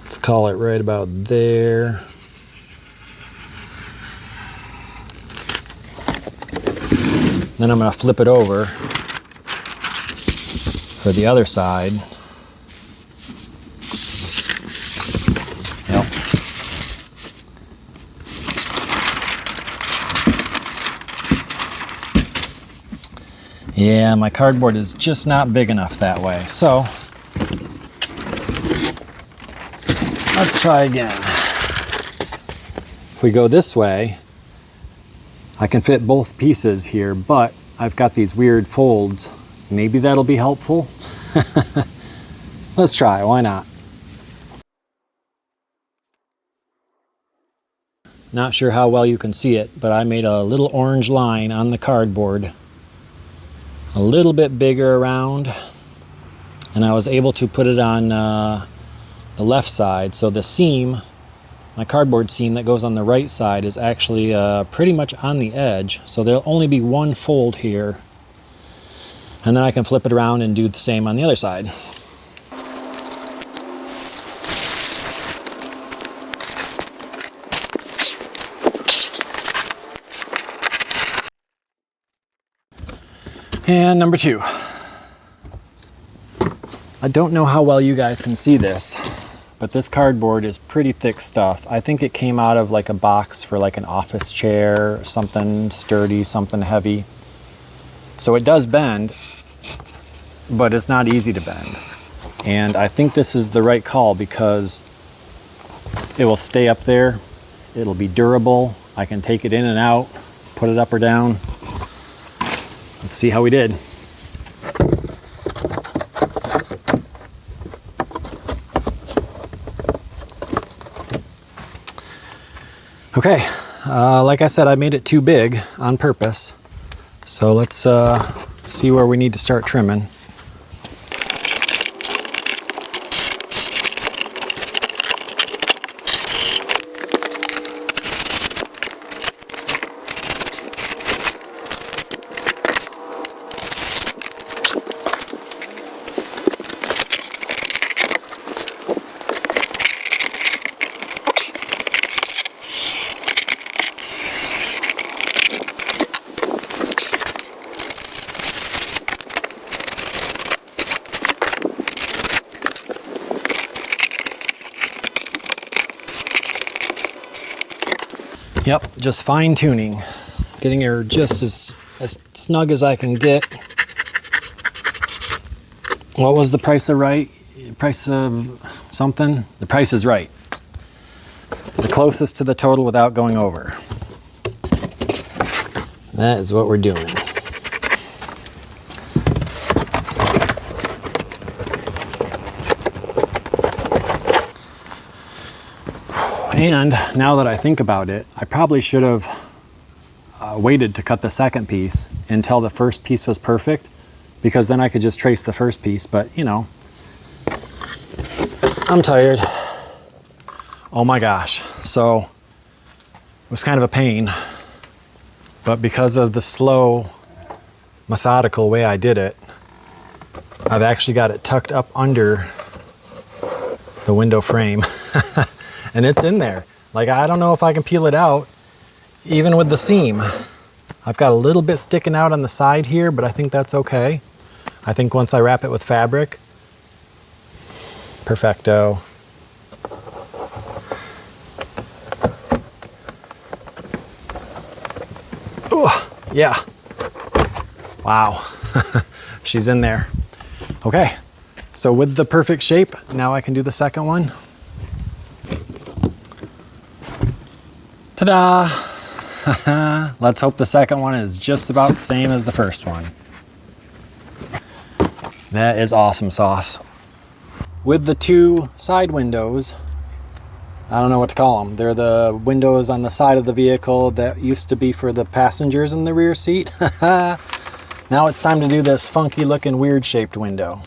Let's call it right about there. Then I'm going to flip it over for the other side. Yep. Yeah, my cardboard is just not big enough that way. So let's try again. If we go this way, I can fit both pieces here, but I've got these weird folds. Maybe that'll be helpful. Let's try, why not? Not sure how well you can see it, but I made a little orange line on the cardboard, a little bit bigger around, and I was able to put it on the left side. So the seam, my cardboard seam that goes on the right side, is actually pretty much on the edge. So there'll only be one fold here. And then I can flip it around and do the same on the other side. And number 2. I don't know how well you guys can see this, but this cardboard is pretty thick stuff. I think it came out of like a box for like an office chair, something sturdy, something heavy. So it does bend, but it's not easy to bend. And I think this is the right call because it will stay up there. It'll be durable. I can take it in and out, put it up or down. Let's see how we did. Okay, like I said, I made it too big on purpose. So let's see where we need to start trimming. Yep, just fine tuning, getting her just as snug as I can get. What was the price of something? The price is right. The closest to the total without going over. That is what we're doing. And now that I think about it, I probably should have waited to cut the second piece until the first piece was perfect, because then I could just trace the first piece. But you know, I'm tired. Oh my gosh. So it was kind of a pain, but because of the slow, methodical way I did it, I've actually got it tucked up under the window frame. And it's in there. Like, I don't know if I can peel it out, even with the seam. I've got a little bit sticking out on the side here, but I think that's okay. I think once I wrap it with fabric, perfecto. Ooh, yeah. Wow. She's in there. Okay. So with the perfect shape, now I can do the second one. Ta-da! Let's hope the second one is just about the same as the first one. That is awesome sauce. With the 2 side windows, I don't know what to call them. They're the windows on the side of the vehicle that used to be for the passengers in the rear seat. Now it's time to do this funky looking weird shaped window.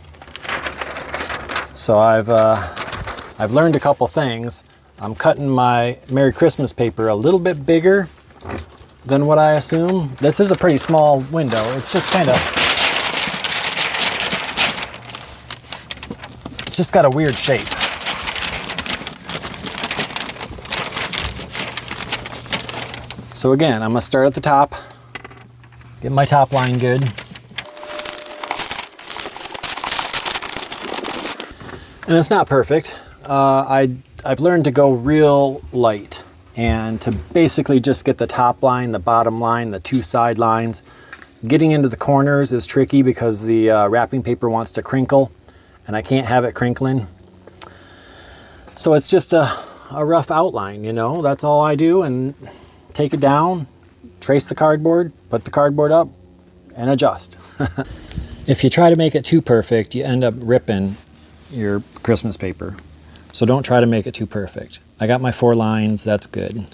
So I've learned a couple things. I'm cutting my Merry Christmas paper a little bit bigger than what I assume. This is a pretty small window. It's just kind of, it's just got a weird shape. So again, I'm gonna start at the top, get my top line good. And it's not perfect. I've learned to go real light and to basically just get the top line, the bottom line, the 2 side lines. Getting into the corners is tricky because the wrapping paper wants to crinkle and I can't have it crinkling. So it's just a rough outline, you know, that's all I do, and take it down, trace the cardboard, put the cardboard up, and adjust. If you try to make it too perfect, you end up ripping your Christmas paper. So don't try to make it too perfect. I got my 4 lines, that's good.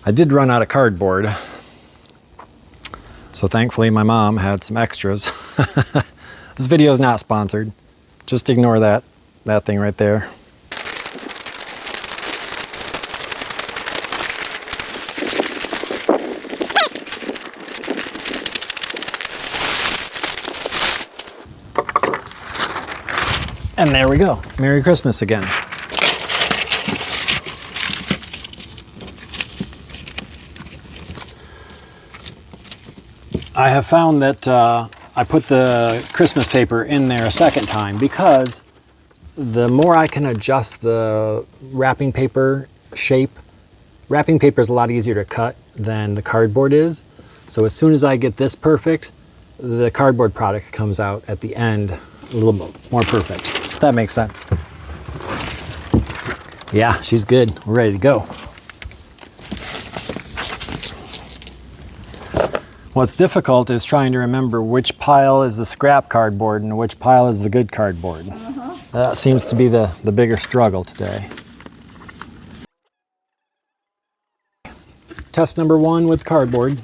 I did run out of cardboard. So thankfully my mom had some extras. This video is not sponsored. Just ignore that thing right there. And there we go. Merry Christmas again. I have found that I put the Christmas paper in there a second time because the more I can adjust the wrapping paper shape, wrapping paper is a lot easier to cut than the cardboard is. So as soon as I get this perfect, the cardboard product comes out at the end a little bit more perfect. If that makes sense. Yeah, she's good. We're ready to go. What's difficult is trying to remember which pile is the scrap cardboard and which pile is the good cardboard. That seems to be the bigger struggle today. Test number 1 with cardboard.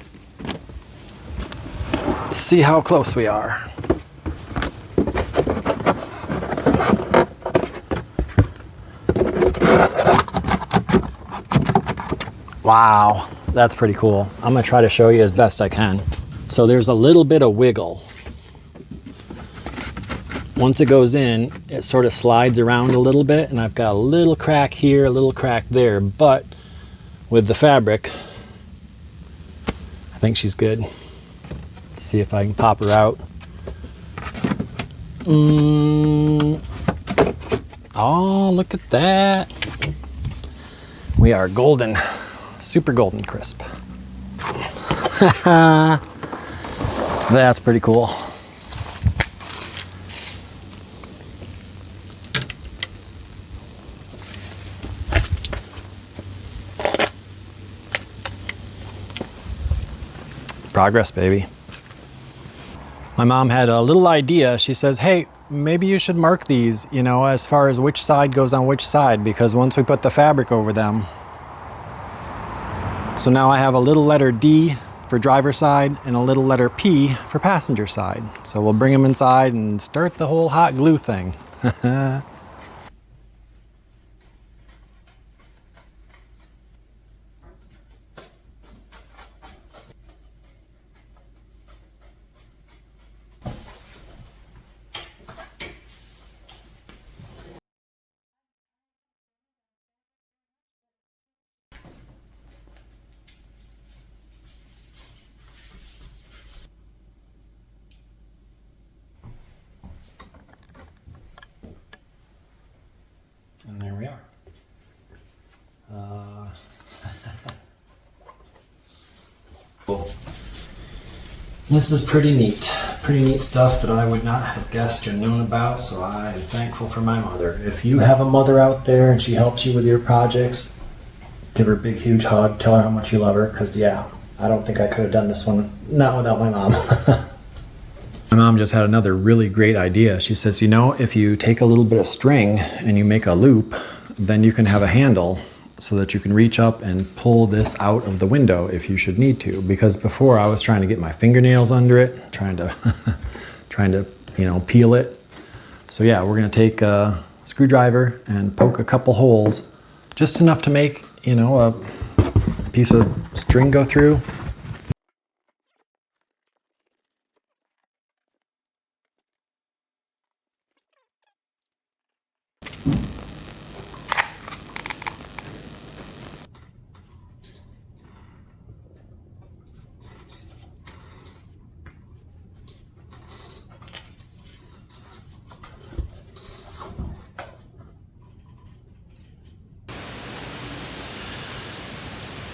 Let's see how close we are. Wow, that's pretty cool. I'm gonna try to show you as best I can. So there's a little bit of wiggle. Once it goes in, it sort of slides around a little bit, and I've got a little crack here, a little crack there, but with the fabric, I think she's good. Let's see if I can pop her out. Oh, look at that. We are golden. Super golden crisp. That's pretty cool. Progress, baby. My mom had a little idea. She says, hey, maybe you should mark these, you know, as far as which side goes on which side, because once we put the fabric over them. So now I have a little letter D for driver side and a little letter P for passenger side. So we'll bring them inside and start the whole hot glue thing. And there we are. Cool. This is pretty neat stuff that I would not have guessed or known about, so I am thankful for my mother. If you have a mother out there and she helps you with your projects, give her a big huge hug, tell her how much you love her, because yeah, I don't think I could have done this one not without my mom. My mom just had another really great idea. She says, you know, if you take a little bit of string and you make a loop, then you can have a handle so that you can reach up and pull this out of the window if you should need to. Because before I was trying to get my fingernails under it, trying to, you know, peel it. So yeah, we're gonna take a screwdriver and poke a couple holes, just enough to make, you know, a piece of string go through.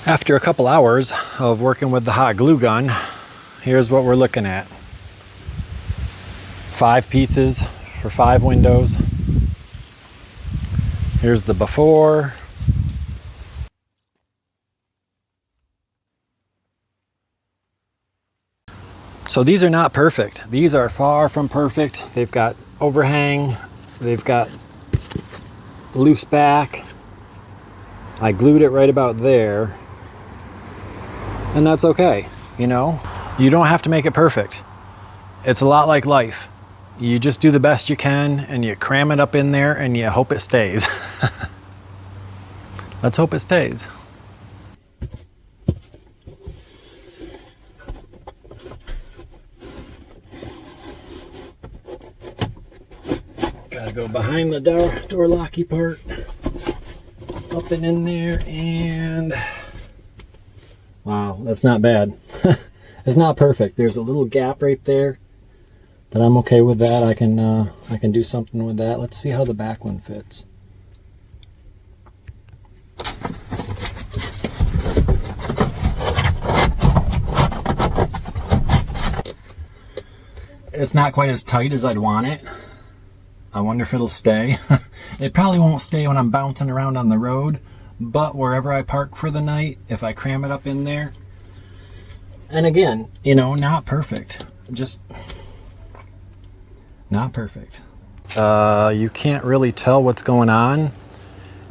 After a couple hours of working with the hot glue gun, here's what we're looking at. 5 pieces for 5 windows. Here's the before. So these are not perfect. These are far from perfect. They've got overhang, they've got loose back. I glued it right about there. And that's okay, you know? You don't have to make it perfect. It's a lot like life. You just do the best you can and you cram it up in there and you hope it stays. Let's hope it stays. Gotta go behind the door locky part. Up and in there, and wow, that's not bad. It's not perfect. There's a little gap right there, But I'm okay with that. I can do something with that. Let's see how the back one fits. It's not quite as tight as I'd want it. I wonder if it'll stay. It probably won't stay when I'm bouncing around on the road, but wherever I park for the night, if I cram it up in there. And again, you know, not perfect. Just not perfect. You can't really tell what's going on,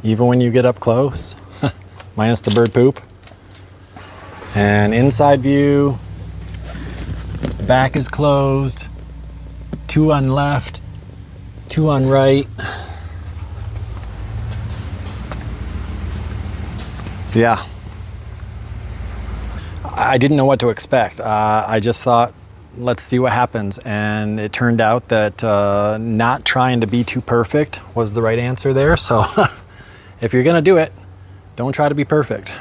even when you get up close, minus the bird poop. And inside view, back is closed, 2 on left, 2 on right. So yeah, I didn't know what to expect. I just thought, let's see what happens. And it turned out that not trying to be too perfect was the right answer there. So if you're gonna do it, don't try to be perfect.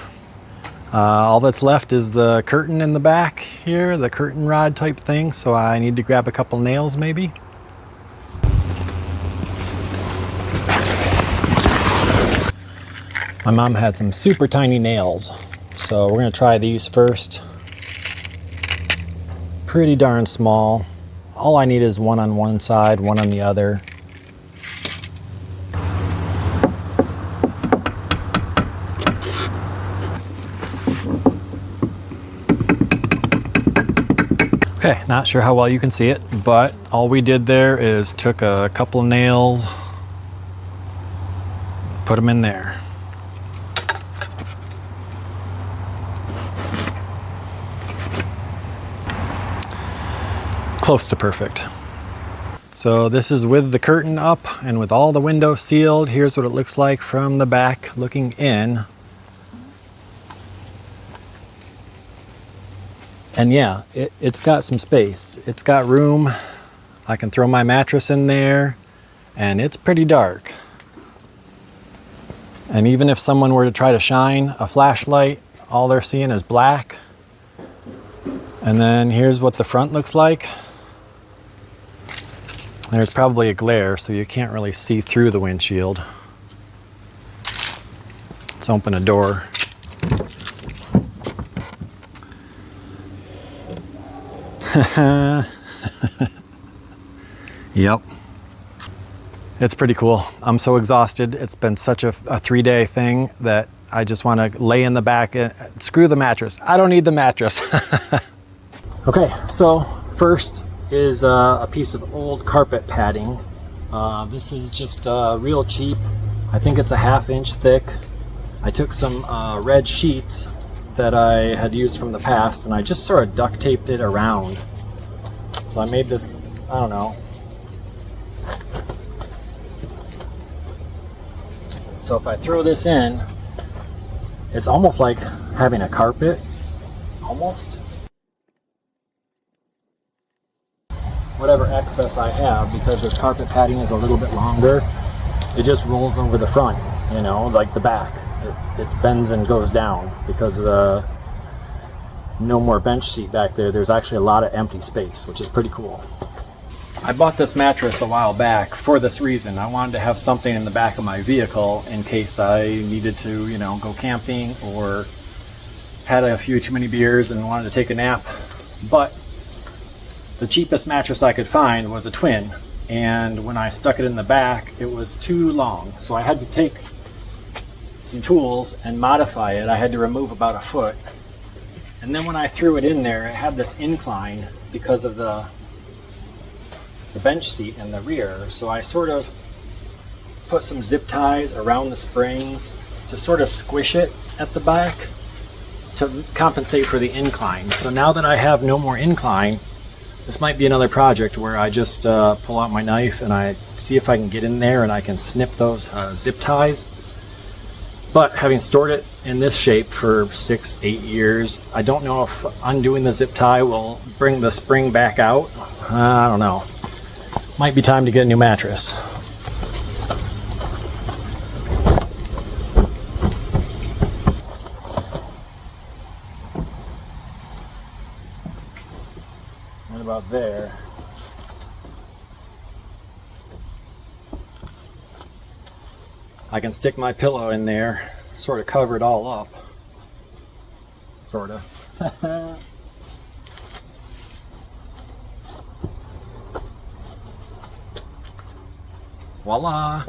All that's left is the curtain in the back here, the curtain rod type thing. So I need to grab a couple nails maybe. My mom had some super tiny nails. So we're gonna try these first. Pretty darn small. All I need is one on one side, one on the other. Okay, not sure how well you can see it, but all we did there is took a couple of nails, put them in there. Close to perfect. So this is with the curtain up and with all the windows sealed. Here's what it looks like from the back looking in. And yeah, it's got some space. It's got room. I can throw my mattress in there, and it's pretty dark. And even if someone were to try to shine a flashlight, all they're seeing is black. And then here's what the front looks like. There's probably a glare, so you can't really see through the windshield. Let's open a door. Yep. It's pretty cool. I'm so exhausted. It's been such a 3-day thing that I just want to lay in the back and screw the mattress. I don't need the mattress. Okay, so first is a piece of old carpet padding. This is just real cheap. I think it's a 1/2 inch thick. I took some red sheets that I had used from the past and I just sort of duct taped it around. So I made this, I don't know. So if I throw this in, it's almost like having a carpet, almost. Whatever excess I have, because this carpet padding is a little bit longer, it just rolls over the front, you know, like the back. It bends and goes down because no more bench seat back there. There's actually a lot of empty space, which is pretty cool. I bought this mattress a while back for this reason. I wanted to have something in the back of my vehicle in case I needed to, you know, go camping or had a few too many beers and wanted to take a nap. But the cheapest mattress I could find was a twin, and when I stuck it in the back, it was too long. So I had to take some tools and modify it. I had to remove about 1 foot. And then when I threw it in there, it had this incline because of the bench seat in the rear. So I sort of put some zip ties around the springs to sort of squish it at the back to compensate for the incline. So now that I have no more incline, this might be another project where I just pull out my knife and I see if I can get in there and I can snip those zip ties. But having stored it in this shape for 6-8 years, I don't know if undoing the zip tie will bring the spring back out. I don't know. Might be time to get a new mattress. Right about there. I can stick my pillow in there, sort of cover it all up. Sort of. Voila!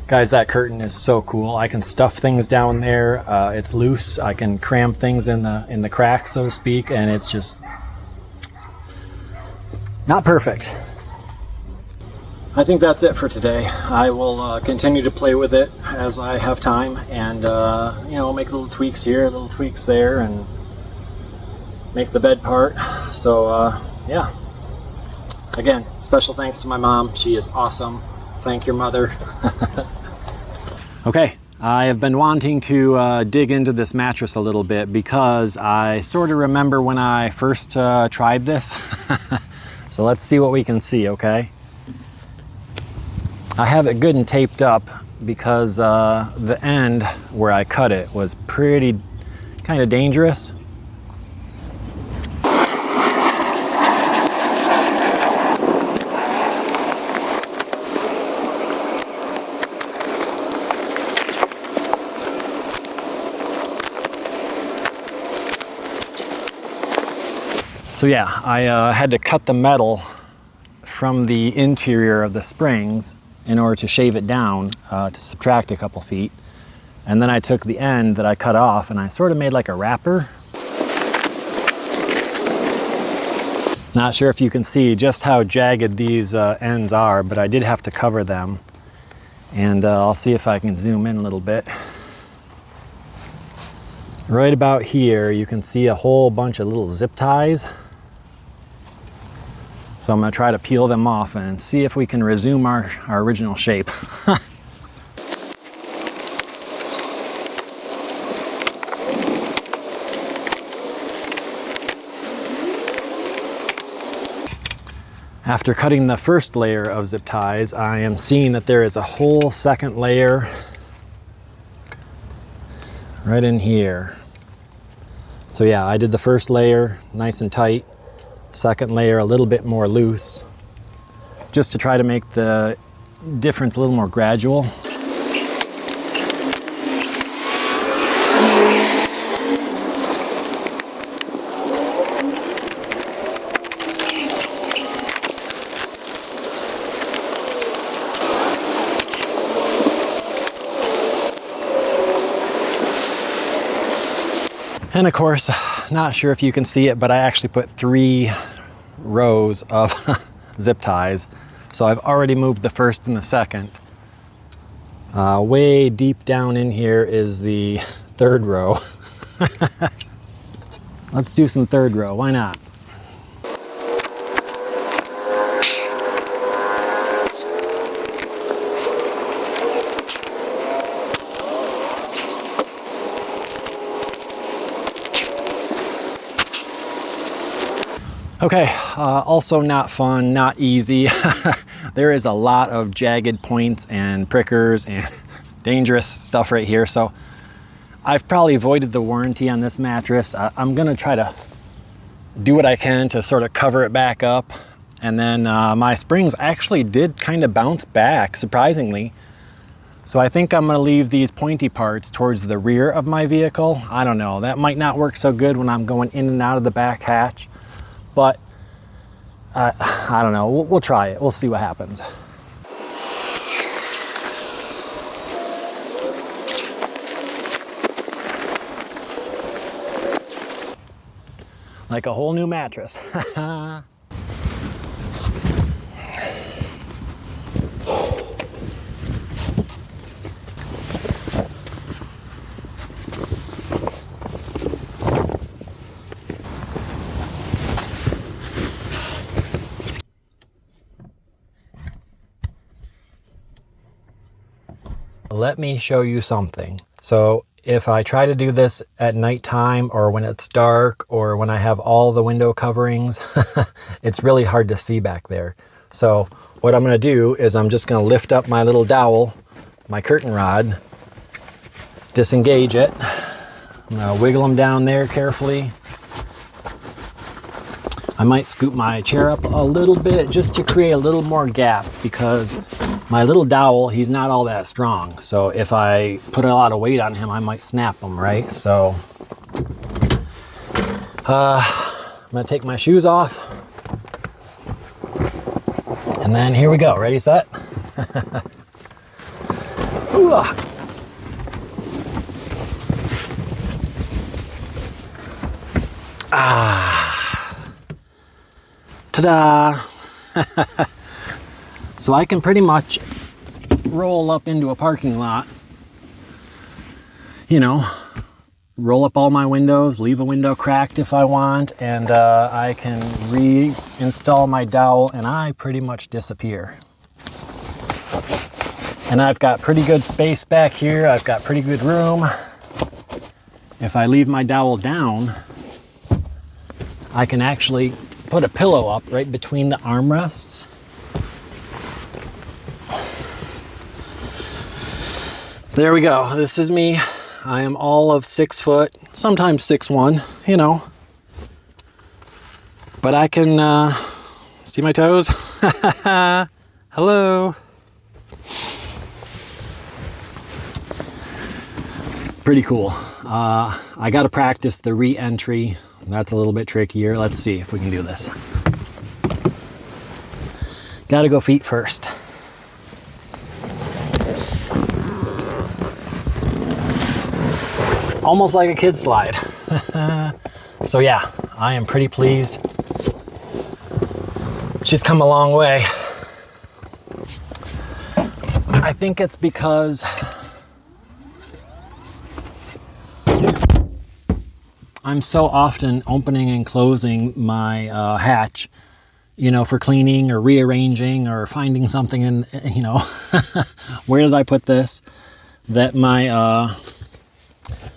Guys, that curtain is so cool. I can stuff things down there. It's loose. I can cram things in the crack, so to speak, and it's just not perfect. I think that's it for today. I will continue to play with it as I have time, and you know, make little tweaks here, little tweaks there, and make the bed part. So yeah. Again, special thanks to my mom. She is awesome. Thank your mother. Okay, I have been wanting to dig into this mattress a little bit because I sort of remember when I first tried this. So let's see what we can see, okay? I have it good and taped up because the end where I cut it was pretty kind of dangerous. So yeah, I had to cut the metal from the interior of the springs in order to shave it down to subtract a couple feet. And then I took the end that I cut off and I sort of made like a wrapper. Not sure if you can see just how jagged these ends are, but I did have to cover them. And I'll see if I can zoom in a little bit. Right about here, you can see a whole bunch of little zip ties. So I'm going to try to peel them off and see if we can resume our original shape. After cutting the first layer of zip ties, I am seeing that there is a whole second layer right in here. So yeah, I did the first layer nice and tight. Second layer a little bit more loose, just to try to make the difference a little more gradual. And of course, not sure if you can see it, but I actually put 3 rows of zip ties. So I've already moved the first and the second. Way deep down in here is the 3rd row. Let's do some 3rd row, why not? Okay, also not fun, not easy. There is a lot of jagged points and prickers and dangerous stuff right here. So I've probably voided the warranty on this mattress. I'm gonna try to do what I can to sort of cover it back up. And then my springs actually did kind of bounce back, surprisingly. So I think I'm gonna leave these pointy parts towards the rear of my vehicle. I don't know, that might not work so good when I'm going in and out of the back hatch. But I don't know, we'll try it. We'll see what happens. Like a whole new mattress. Let me show you something. So if I try to do this at nighttime or when it's dark or when I have all the window coverings, it's really hard to see back there. So what I'm gonna do is I'm just gonna lift up my little dowel, my curtain rod, disengage it. I'm gonna wiggle them down there carefully. I might scoop my chair up a little bit just to create a little more gap because My little dowel, he's not all that strong. So if I put a lot of weight on him, I might snap him, right? So I'm gonna take my shoes off. And then here we go. Ready, set? Ta-da! So I can pretty much roll up into a parking lot, you know, roll up all my windows, leave a window cracked if I want, and I can reinstall my dowel and I pretty much disappear. And I've got pretty good space back here. I've got pretty good room. If I leave my dowel down, I can actually put a pillow up right between the armrests. There we go. This is me. I am all of 6 foot, sometimes 6'1", you know. But I can see my toes. Hello. Pretty cool. I got to practice the re-entry. That's a little bit trickier. Let's see if we can do this. Got to go feet first. Almost like a kid slide. So yeah, I am pretty pleased. She's come a long way. I think it's because I'm so often opening and closing my hatch, you know, for cleaning or rearranging or finding something in, you know, where did I put this? That my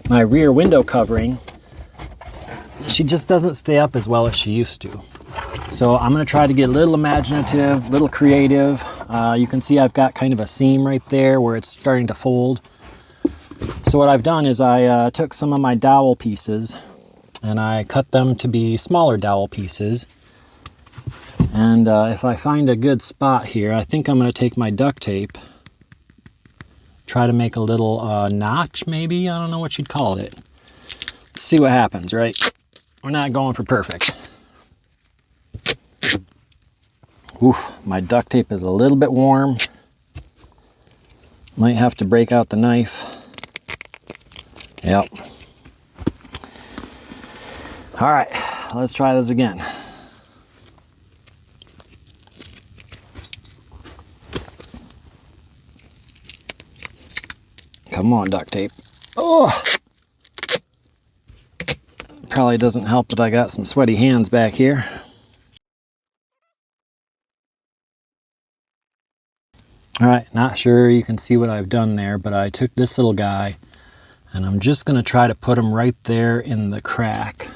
my rear window covering, she just doesn't stay up as well as she used to. So I'm gonna try to get a little imaginative, a little creative. You can see I've got kind of a seam right there where it's starting to fold. So what I've done is I took some of my dowel pieces and I cut them to be smaller dowel pieces. And if I find a good spot here, I think I'm gonna take my duct tape, try to make a little notch maybe, I don't know what you'd call it. Let's see what happens, right? We're not going for perfect. Oof, my duct tape is a little bit warm. Might have to break out the knife. Yep. All right, let's try this again. Come on, duct tape. Oh! Probably doesn't help that I got some sweaty hands back here. All right, not sure you can see what I've done there, but I took this little guy and I'm just gonna try to put him right there in the crack.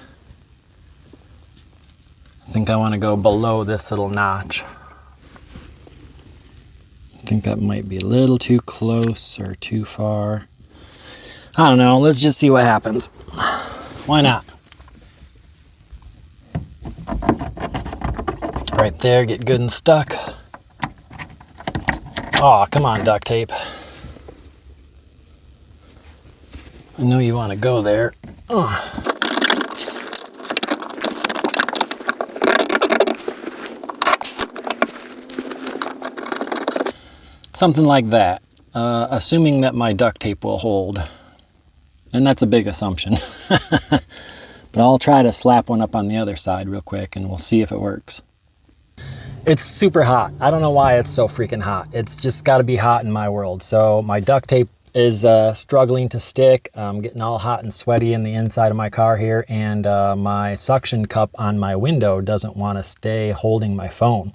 I think I wanna go below this little notch. I think that might be a little too close or too far. I don't know, let's just see what happens. Why not? Right there, get good and stuck. Oh, come on, duct tape. I know you want to go there. Oh. Something like that, assuming that my duct tape will hold. And that's a big assumption. But I'll try to slap one up on the other side real quick and we'll see if it works. It's super hot. I don't know why it's so freaking hot. It's just got to be hot in my world. So my duct tape is struggling to stick. I'm getting all hot and sweaty in the inside of my car here, and my suction cup on my window doesn't want to stay holding my phone.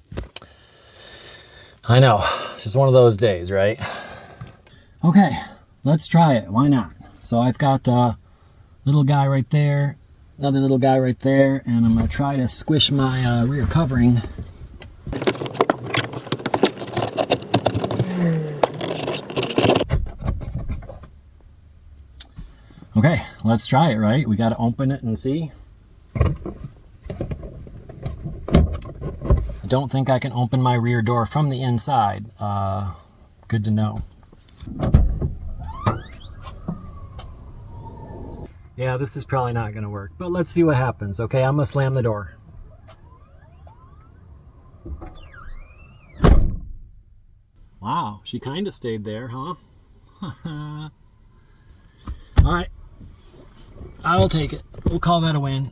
I know, it's just one of those days, right? Okay, let's try it. Why not? So I've got a little guy right there, another little guy right there, and I'm gonna try to squish my rear covering. Okay, let's try it, right? We got to open it and see. I don't think I can open my rear door from the inside. Good to know. Yeah, this is probably not going to work, but let's see what happens. Okay, I'm going to slam the door. Wow, she kind of stayed there, huh? All right, I'll take it. We'll call that a win.